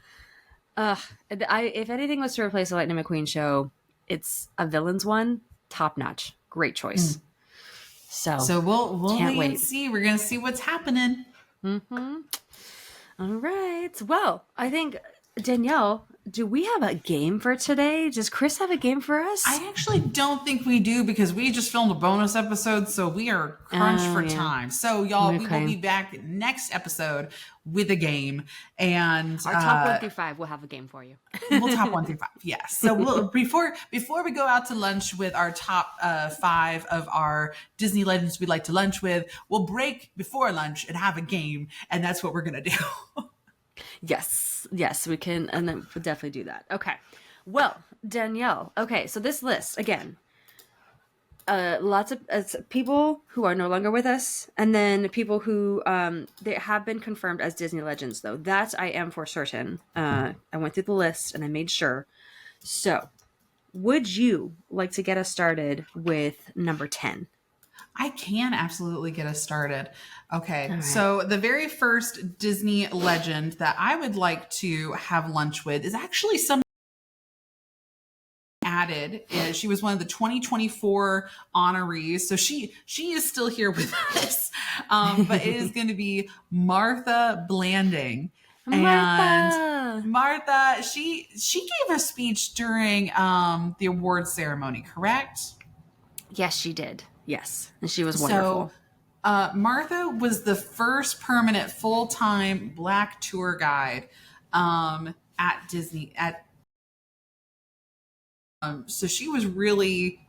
S3: If anything was to replace the Lightning McQueen show, it's a villains one. Top notch. Great choice. So
S4: we'll
S3: can't
S4: wait and
S3: wait.
S4: see. We're gonna see what's happening.
S3: All right. Well, I think, Danielle, do we have a game for today? Does Chris have a game for us?
S4: I actually don't think we do because we just filmed a bonus episode, so we are crunched for time. So y'all, we will be back next episode with a game, and
S3: our top 1 through 5 will have a game for you.
S4: We'll top 1 through 5. Yes. So before we go out to lunch with our top 5 of our Disney legends we'd like to lunch with, we'll break before lunch and have a game, and that's what we're gonna do.
S3: Yes, we can, and then we'll definitely do that. Okay. Well, Danielle. Okay, so this list again. Lots of people who are no longer with us, and then people who they have been confirmed as Disney legends, though. That I am for certain. I went through the list and I made sure. So, would you like to get us started with number 10?
S4: I can absolutely get us started. Okay. Right. So the very first Disney legend that I would like to have lunch with is actually some added. She was one of the 2024 honorees. So she is still here with us. But it is going to be Martha Blanding. And Martha, she gave a speech during the awards ceremony, correct?
S3: Yes, she did. Yes. And she was wonderful.
S4: So Martha was the first permanent full-time Black tour guide at Disney. So she was really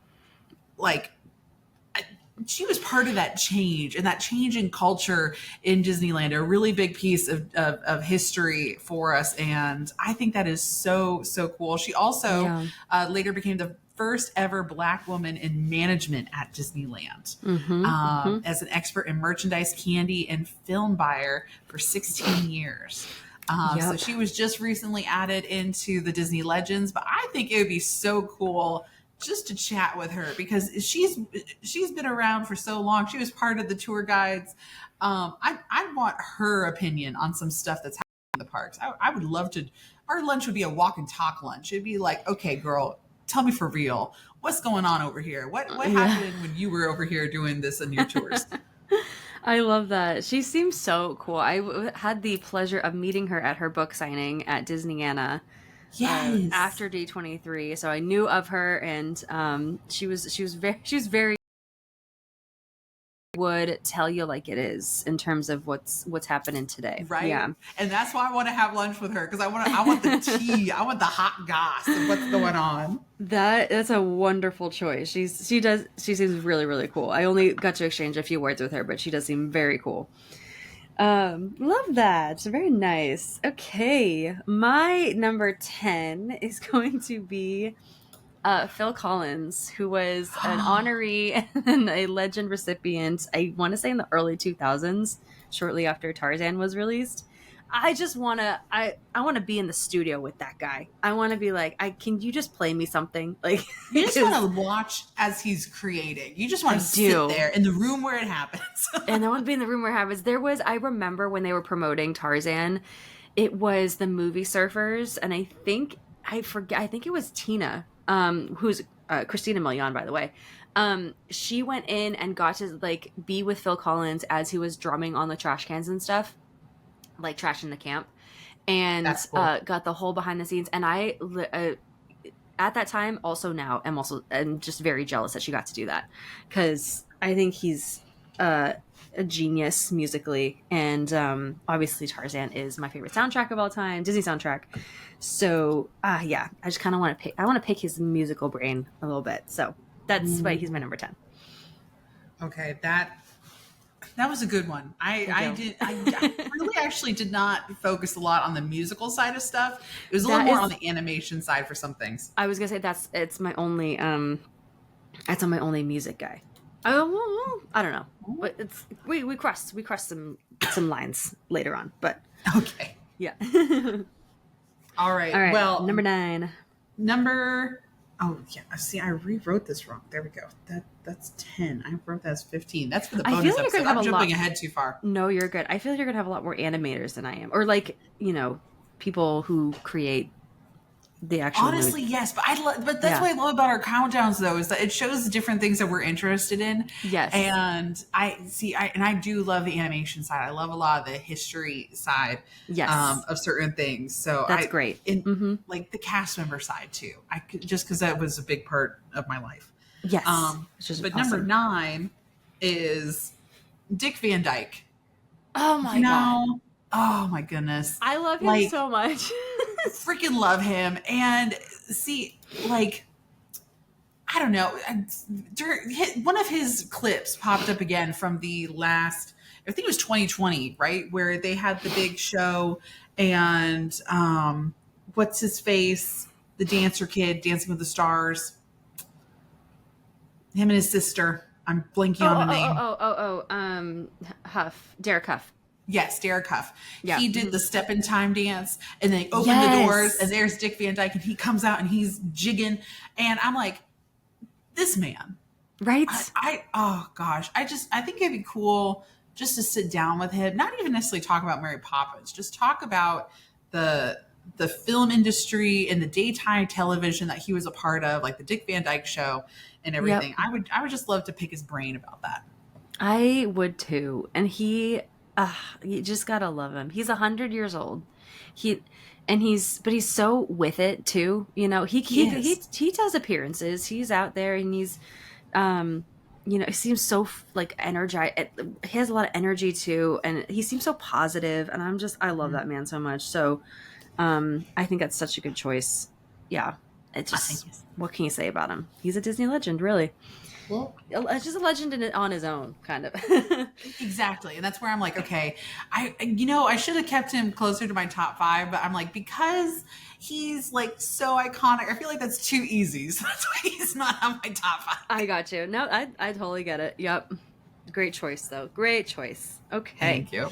S4: she was part of that change and that change in culture in Disneyland, a really big piece of history for us. And I think that is so, so cool. She also later became the first ever Black woman in management at Disneyland, as an expert in merchandise, candy, and film buyer for 16 years. So she was just recently added into the Disney Legends, but I think it would be so cool just to chat with her because she's been around for so long. She was part of the tour guides. I want her opinion on some stuff that's happening in the parks. I would love to. Our lunch would be a walk and talk lunch. It'd be like, okay, girl, tell me for real, what's going on over here? What happened when you were over here doing this on your tours?
S3: I love that. She seems so cool. I had the pleasure of meeting her at her book signing at Disneyana.
S4: Yes.
S3: After D23, so I knew of her, and she was very would tell you like it is in terms of what's happening today.
S4: Right.
S3: Yeah.
S4: And that's why I want to have lunch with her because I want the tea. I want the hot goss of what's going on.
S3: That's a wonderful choice. She seems really, really cool. I only got to exchange a few words with her, but she does seem very cool. Love that. Very nice. Okay. My number 10 is going to be Phil Collins, who was an honoree and a legend recipient, I want to say in the early 2000s, shortly after Tarzan was released. I just want to, I want to be in the studio with that guy. I want to be like, can you just play me something? Like,
S4: you just want to watch as he's creating. You just want to sit there in the room where it happens.
S3: And I want to be in the room where it happens. I remember when they were promoting Tarzan, it was the movie Surfers. And I think it was Tina, who's Christina Milian, by the way. She went in and got to like be with Phil Collins as he was drumming on the trash cans and stuff, like trash in the camp, and
S4: That's cool.
S3: got the whole behind the scenes. And I at that time, also now, I'm just very jealous that she got to do that, because I think he's a genius musically, and obviously Tarzan is my favorite soundtrack of all time, Disney soundtrack. So yeah, I just kind of want to pick his musical brain a little bit. So that's why he's my number 10.
S4: Okay, that was a good one. I really actually did not focus a lot on the musical side of stuff. It was a little more on the animation side for some things.
S3: I was gonna say it's my only that's on my only music guy. I don't know, but we crossed some lines later on, but
S4: Okay.
S3: yeah.
S4: All right.
S3: All right.
S4: Well,
S3: number 9.
S4: Oh yeah. See, I rewrote this wrong. There we go. That's 10. I wrote that as 15. That's for the
S3: I
S4: bonus
S3: feel like you're
S4: episode.
S3: gonna have
S4: I'm
S3: a
S4: jumping
S3: lot-
S4: ahead too far.
S3: No, you're good. I feel like you're gonna have a lot more animators than I am, or like people who create the actual.
S4: Honestly, yes, but but that's what I love about our countdowns, though, is that it shows the different things that we're interested in.
S3: Yes,
S4: and I do love the animation side. I love a lot of the history side.
S3: Yes.
S4: Of certain things. So
S3: that's great.
S4: Like the cast member side too. I could, just because that was a big part of my life.
S3: Yes.
S4: But awesome. Number 9 is Dick Van Dyke.
S3: Oh my god.
S4: Oh my goodness.
S3: I love him so much.
S4: Freaking love him. And see, like, I don't know. One of his clips popped up again from the last, I think it was 2020, right? Where they had the big show and what's his face? The dancer kid, Dancing with the Stars. Him and his sister. I'm blanking on the name.
S3: Derek Huff.
S4: Yes, Derek Huff.
S3: Yeah.
S4: He did the step in time dance, and they open the doors, and there's Dick Van Dyke, and he comes out and he's jigging, and I'm like, this man,
S3: right?
S4: Oh gosh, I think it'd be cool just to sit down with him, not even necessarily talk about Mary Poppins, just talk about the film industry and the daytime television that he was a part of, like the Dick Van Dyke Show and everything. Yep. I would just love to pick his brain about that.
S3: I would too, and you just gotta love him. He's 100 years old. He's so with it too. He does appearances. He's out there and he's, he seems so like energized. He has a lot of energy too, and he seems so positive. And I love that man so much. So, I think that's such a good choice. Yeah, it's just what can you say about him? He's a Disney legend, really. Well, it's just a legend on his own, kind of.
S4: Exactly. And that's where I'm like, okay, I should have kept him closer to my top 5, but I'm like, because he's like so iconic, I feel like that's too easy. So that's why he's not on my top 5.
S3: I got you. No, I totally get it. Yep. Great choice, though. Great choice. Okay.
S4: Thank you.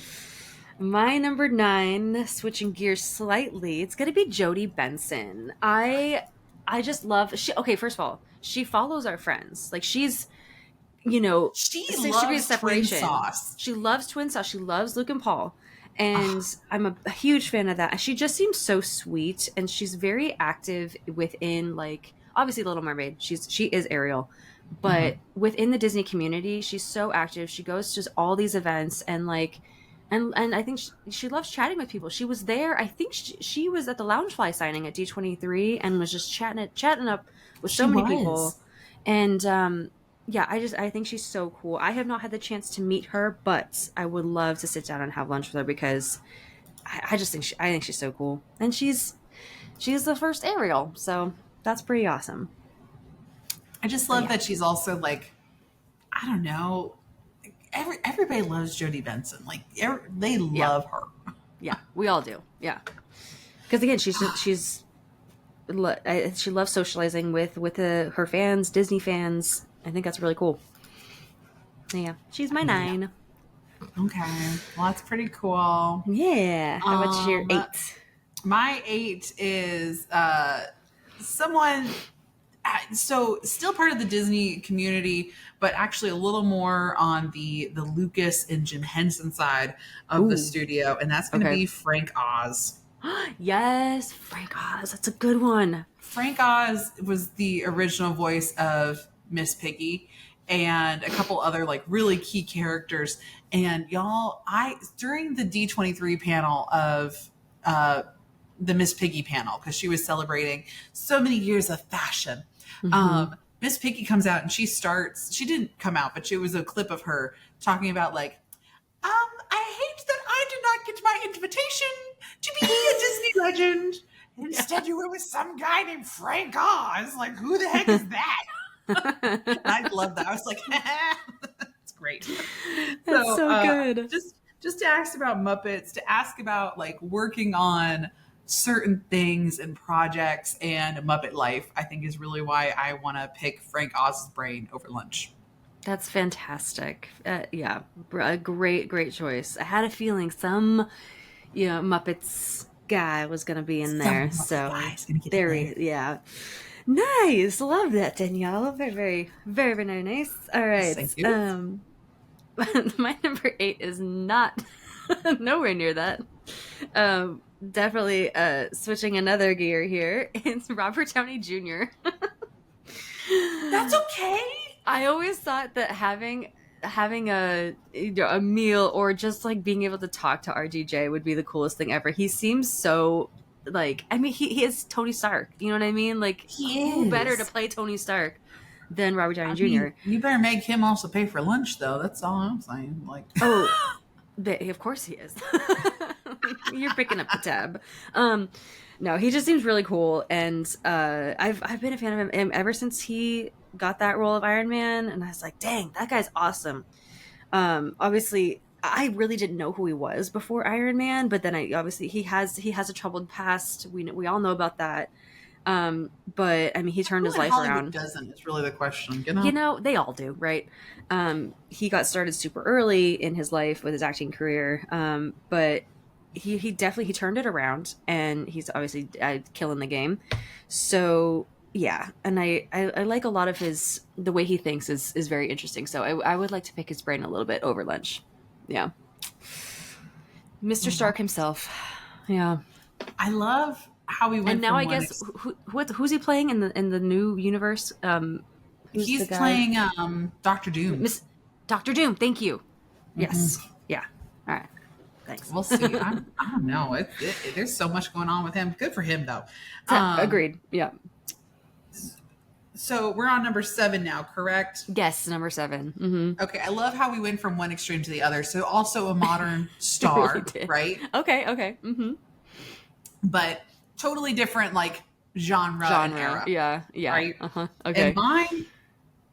S3: My number 9, switching gears slightly, it's going to be Jodie Benson. I just love, first of all, she follows our friends. Like she's,
S4: she
S3: 6
S4: loves
S3: degrees of separation.
S4: Twin sauce.
S3: She loves Twin Sauce. She loves Luke and Paul. And I'm a huge fan of that. She just seems so sweet, and she's very active within, like, obviously Little Mermaid. She is Ariel. But within the Disney community, she's so active. She goes to all these events and like, and I think she loves chatting with people. She was there. I think she was at the Loungefly signing at D23 and was just chatting up with so many people. And I think she's so cool. I have not had the chance to meet her, but I would love to sit down and have lunch with her because I just think I think she's so cool. And she's the first Ariel, so that's pretty awesome.
S4: I just love that she's also like, I don't know, everybody loves Jodie Benson. Like they love her.
S3: Yeah, we all do. Yeah, because again, she loves socializing with her fans, Disney fans. I think that's really cool. Yeah, she's my 9.
S4: Okay, well that's pretty cool.
S3: Yeah. How about your 8?
S4: My 8 is someone. So still part of the Disney community, but actually a little more on the Lucas and Jim Henson side of the studio, and that's going to be Frank Oz.
S3: Yes, Frank Oz. That's a good one.
S4: Frank Oz was the original voice of Miss Piggy and a couple other like really key characters. And y'all, I during the D23 panel of the Miss Piggy panel, because she was celebrating so many years of fashion. Miss Piggy comes out and she didn't come out, but it was a clip of her talking about like, I hate that I did not get my invitation to be a Disney legend. Instead, you were with some guy named Frank Oz. Like, who the heck is that? I love that. I was like, that's great.
S3: That's so good.
S4: Just to ask about Muppets, to ask about like working on certain things and projects and Muppet life, I think is really why I want to pick Frank Oz's brain over lunch.
S3: That's fantastic. Yeah, a great choice. I had a feeling some, Muppets guy was going to be in there. So there, yeah. Nice. Love that, Danielle. Very nice. All right.
S4: Thank you.
S3: My number 8 is not nowhere near that. Definitely switching another gear here. It's Robert Downey Jr.
S4: That's okay.
S3: I always thought that having a a meal or just like being able to talk to RDJ would be the coolest thing ever. He seems so like, I mean, he is Tony Stark. You know what I mean? Like, who better to play Tony Stark than Robert Downey Jr.?
S4: You better make him also pay for lunch, though. That's all I'm saying. Like,
S3: of course he is. You're picking up the tab. No, he just seems really cool, and I've been a fan of him ever since he got that role of Iron Man, and I was like, dang, that guy's awesome. Obviously, I really didn't know who he was before Iron Man, but then he has a troubled past. We all know about that. But I mean, he turned his life around.
S4: Doesn't is really the question.
S3: They all do, right? He got started super early in his life with his acting career, but he definitely turned it around, and he's obviously killing the game. So yeah, and I like a lot of the way he thinks is very interesting. So I would like to pick his brain a little bit over lunch. Yeah, Mr. Stark himself. Yeah,
S4: I love how he went.
S3: And now I guess who's he playing in the new universe?
S4: He's playing Doctor Doom.
S3: Dr. Doom. Thank you. Yes. Yeah. All right. Thanks.
S4: We'll see. I don't know. There's so much going on with him. Good for him, though.
S3: Agreed. Yeah.
S4: So we're on number 7 now, correct?
S3: Yes, number 7. Mm-hmm.
S4: Okay. I love how we went from one extreme to the other. So also a modern star, really, right?
S3: Okay. Mm-hmm.
S4: But totally different, like genre. Era.
S3: Yeah.
S4: Right.
S3: Uh-huh. Okay.
S4: And my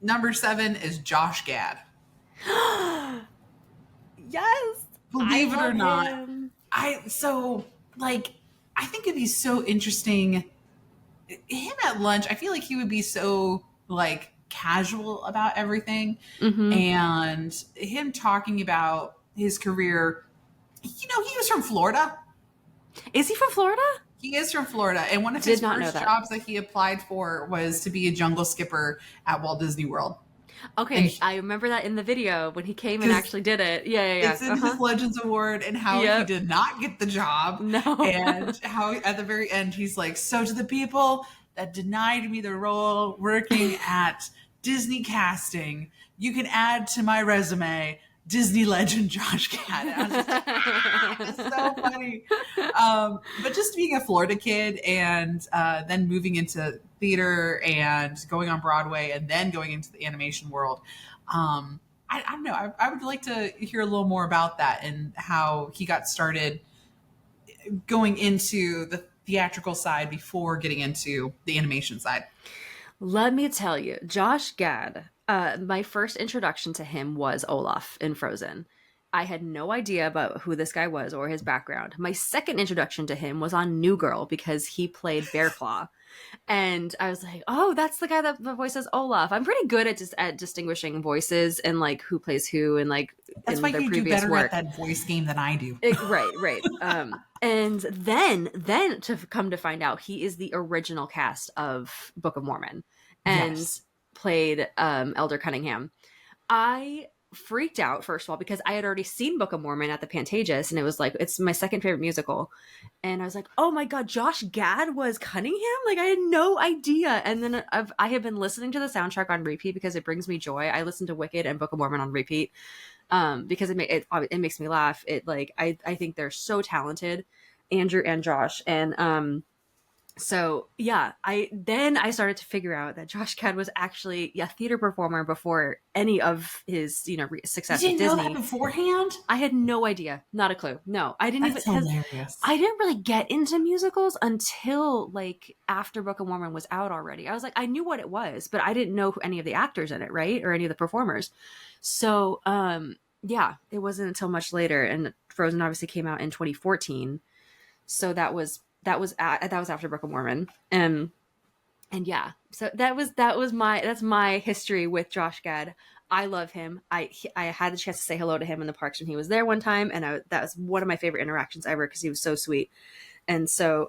S4: number 7 is Josh Gad.
S3: Yes.
S4: Believe it or not, I think it'd be so interesting. Him at lunch, I feel like he would be so like casual about everything, and him talking about his career. He was from Florida.
S3: Is he from Florida?
S4: He is from Florida, and one of his first jobs that he applied for was to be a jungle skipper at Walt Disney World.
S3: Okay, I remember that in the video when he came and actually did it. Yeah.
S4: It's in his Legends Award, and how he did not get the job.
S3: No.
S4: And how at the very end he's like, so to the people that denied me the role working at Disney Casting, you can add to my resume Disney legend Josh Gad. And I was just like, it's so funny. But just being a Florida kid and then moving into theater and going on Broadway and then going into the animation world. I don't know. I would like to hear a little more about that and how he got started going into the theatrical side before getting into the animation side.
S3: Let me tell you, Josh Gad, my first introduction to him was Olaf in Frozen. I had no idea about who this guy was or his background. My second introduction to him was on New Girl because he played Bear Claw. And I was like, oh, that's the guy that voices Olaf. I'm pretty good at distinguishing voices and like who plays who and like
S4: that's
S3: in
S4: why
S3: their
S4: you
S3: previous
S4: do better
S3: work.
S4: at that voice game than I do.
S3: Right. And then to come to find out, he is the original cast of Book of Mormon and played Elder Cunningham. I freaked out, first of all, because I had already seen Book of Mormon at the Pantages, and it was like, it's my second favorite musical. And I was like, oh my God, Josh Gad was Cunningham? Like, I had no idea. And then I have been listening to the soundtrack on repeat because it brings me joy. I listen to Wicked and Book of Mormon on repeat because it makes me laugh. It like, I think they're so talented, Andrew and Josh. And so yeah, I started to figure out that Josh Gad was actually a theater performer before any of his success
S4: You
S3: with
S4: didn't
S3: Disney.
S4: know that beforehand?
S3: I had no idea, not a clue. No, I didn't
S4: That's
S3: even.
S4: hilarious.
S3: I didn't really get into musicals until like after Book of Mormon was out already. I was like, I knew what it was, but I didn't know any of the actors in it, right, or any of the performers. So yeah, it wasn't until much later, and Frozen obviously came out in 2014. So that was after Book of Mormon. And yeah, so that's my history with Josh Gad. I love him. I had the chance to say hello to him in the parks when he was there one time, and that was one of my favorite interactions ever because he was so sweet. And so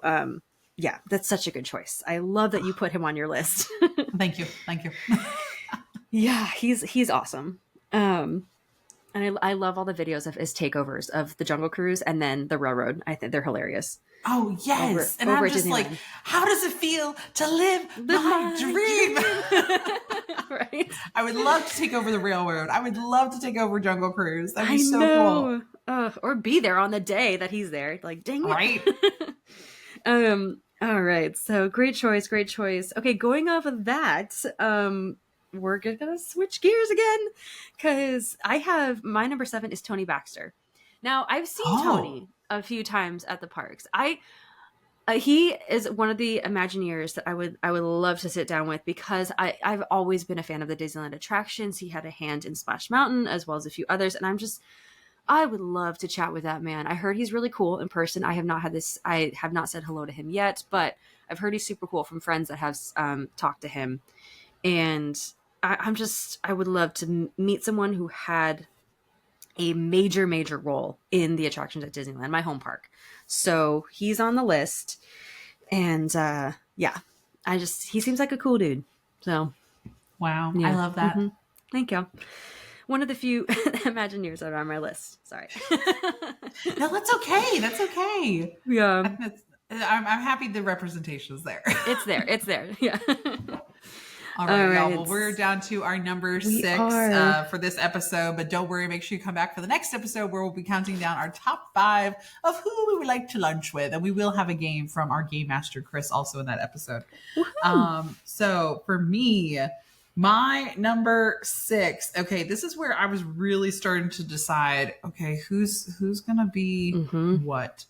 S3: yeah, that's such a good choice. I love that you put him on your list.
S4: Thank you.
S3: Yeah, he's awesome. And I love all the videos of his takeovers of the Jungle Cruise and then the railroad. I think they're hilarious.
S4: Oh yes, and
S3: over
S4: I'm just like, how does it feel to live my dream?
S3: Right?
S4: I would love to take over the railroad. I would love to take over Jungle Cruise. That'd be so cool.
S3: Or be there on the day that he's there. Like, dang it.
S4: Right.
S3: All right. So great choice. Okay, going off of that, we're gonna switch gears again because I have my number 7 is Tony Baxter. Now I've seen Tony a few times at the parks. He is one of the Imagineers that I would love to sit down with because I've always been a fan of the Disneyland attractions. He had a hand in Splash Mountain as well as a few others, and I would love to chat with that man. I heard he's really cool in person. I have not said hello to him yet, but I've heard he's super cool from friends that have talked to him, and I would love to meet someone who had a major role in the attractions at Disneyland, my home park. So he's on the list, and yeah, he seems like a cool dude. So
S4: Wow,
S3: yeah.
S4: I love that.
S3: Mm-hmm. Thank you. One of the few Imagineers that are on my list. Sorry.
S4: No, that's okay.
S3: Yeah,
S4: I'm happy the representation is there.
S3: it's there. Yeah.
S4: All right, y'all. Well, we're down to our number 6 for this episode, but don't worry. Make sure you come back for the next episode where we'll be counting down our top 5 of who we would like to lunch with, and we will have a game from our game master Chris also in that episode. So for me, my number 6. Okay, this is where I was really starting to decide. Okay, who's gonna be what?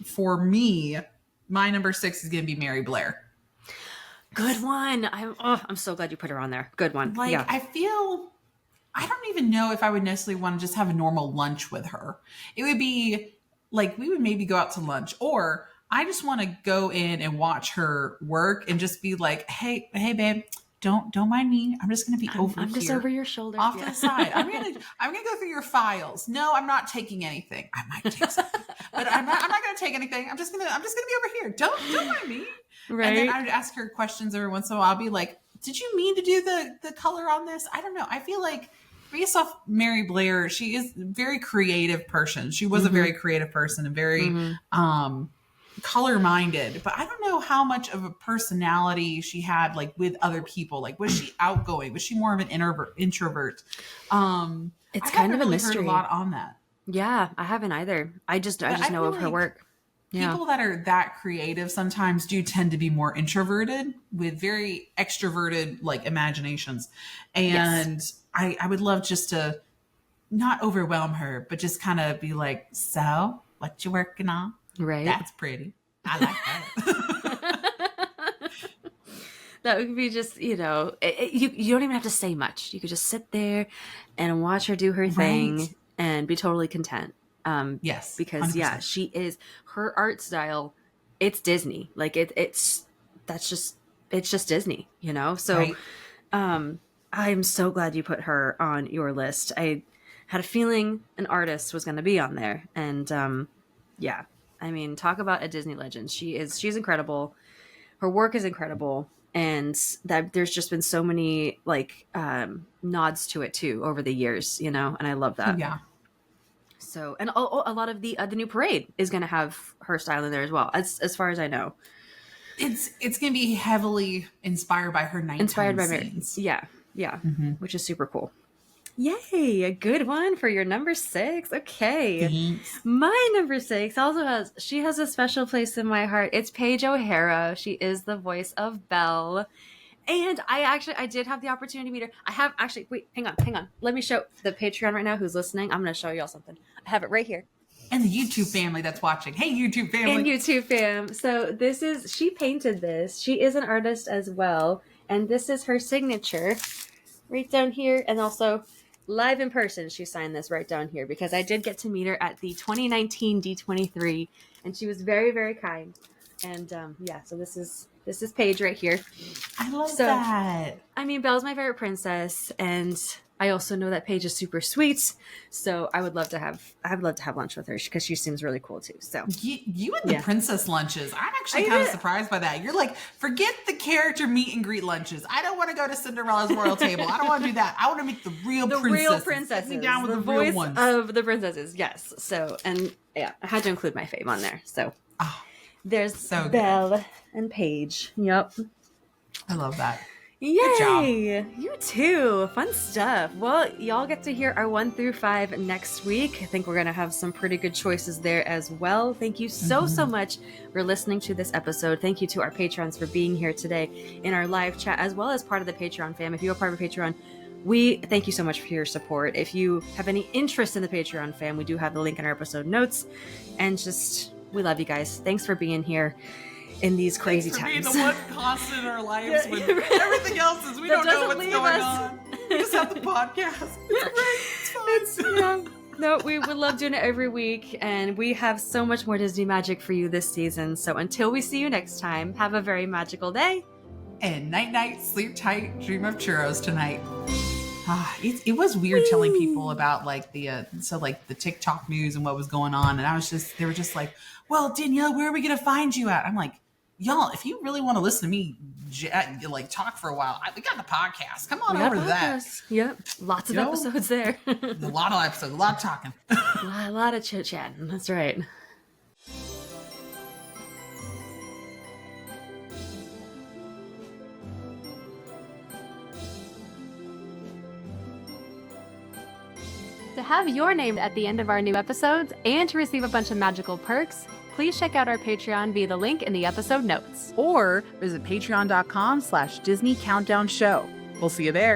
S4: For me, my number 6 is gonna be Mary Blair.
S3: Good one. I'm so glad you put her on there. Good one.
S4: Like,
S3: yeah.
S4: I don't even know if I would necessarily want to just have a normal lunch with her. It would be like, we would maybe go out to lunch, or I just want to go in and watch her work and just be like, hey babe, don't mind me. I'm just going to be over
S3: I'm
S4: here.
S3: just over your shoulder.
S4: Off to the side. I'm going to go through your files. No, I'm not taking anything. I might take something, but I'm not going to take anything. I'm just going to be over here. Don't mind me.
S3: Right.
S4: And then I would ask her questions every once in a while. I'll be like, did you mean to do the color on this? I don't know. I feel like based off Mary Blair, she is a very creative person. She was a very creative person and very color minded, but I don't know how much of a personality she had like with other people. Like, was she outgoing? Was she more of an introvert?
S3: It's kind of a mystery.
S4: Heard a lot on that.
S3: Yeah, I haven't either. I just know of her work. Yeah.
S4: People that are that creative sometimes do tend to be more introverted with very extroverted like imaginations. And I would love just to not overwhelm her, but just kind of be like, so what you working on?
S3: Right.
S4: That's pretty. I like that.
S3: That would be just, you don't even have to say much. You could just sit there and watch her do her thing and be totally content.
S4: Yes.
S3: Because
S4: 100%.
S3: she is, her art style, it's Disney. Like it's just Disney, So I'm so glad you put her on your list. I had a feeling an artist was going to be on there. And yeah, I mean, talk about a Disney legend. She's incredible. Her work is incredible. and that there's just been so many like nods to it too over the years, you know, and I love that.
S4: Yeah.
S3: So, and a lot of the new parade is going to have her style in there as well, as far as I know.
S4: It's going to be heavily inspired by her nighttime
S3: Inspired by
S4: scenes.
S3: Yeah, which is super cool. Yay, a good one for your number 6. Okay.
S4: Thanks.
S3: My number 6 also has a special place in my heart. It's Paige O'Hara. She is the voice of Belle. And I did have the opportunity to meet her. I have actually, wait, hang on. Let me show the Patreon right now who's listening. I'm going to show y'all something. I have it right here.
S4: And the YouTube family that's watching. Hey, YouTube family.
S3: And YouTube fam. So she painted this. She is an artist as well. And this is her signature right down here. And also live in person, she signed this right down here because I did get to meet her at the 2019 D23. And she was very, very kind. And so this is Paige right here.
S4: I love that.
S3: I mean, Belle's my favorite princess, and I also know that Paige is super sweet. So I would love to have lunch with her because she seems really cool too. So
S4: you and the princess lunches, I'm actually kind of surprised by that. You're like, forget the character meet and greet lunches. I don't want to go to Cinderella's royal table. I don't want to do that. I want to meet the real princesses. Sit down with the real ones
S3: of the princesses. Yes. So I had to include my fave on there. So. There's
S4: so
S3: Belle and Paige. Yep.
S4: I love that.
S3: Yay!
S4: Good job.
S3: You too. Fun stuff. Well, y'all get to hear our 1 through 5 next week. I think we're going to have some pretty good choices there as well. Thank you so much for listening to this episode. Thank you to our patrons for being here today in our live chat, as well as part of the Patreon fam. If you're a part of Patreon, we thank you so much for your support. If you have any interest in the Patreon fam, we do have the link in our episode notes. And we love you guys. Thanks for being here in these crazy times.
S4: Being the one constant in our lives when everything else is we don't know what's going on. We just have the podcast. It's great.
S3: No, we would love doing it every week, and we have so much more Disney magic for you this season. So until we see you next time, have a very magical day.
S4: And night night, sleep tight, dream of churros tonight. It was weird telling people about like the TikTok news and what was going on, and they were just like, well, Danielle, where are we going to find you at? I'm like, y'all, if you really want to listen to me talk for a while, we got the podcast. Come on over to that.
S3: Yep. Lots of episodes there.
S4: A lot of episodes, a lot of talking.
S3: A lot of chit-chatting. That's right.
S6: To have your name at the end of our new episodes and to receive a bunch of magical perks, please check out our Patreon via the link in the episode notes.
S7: Or visit patreon.com/Disney Countdown Show. We'll see you there.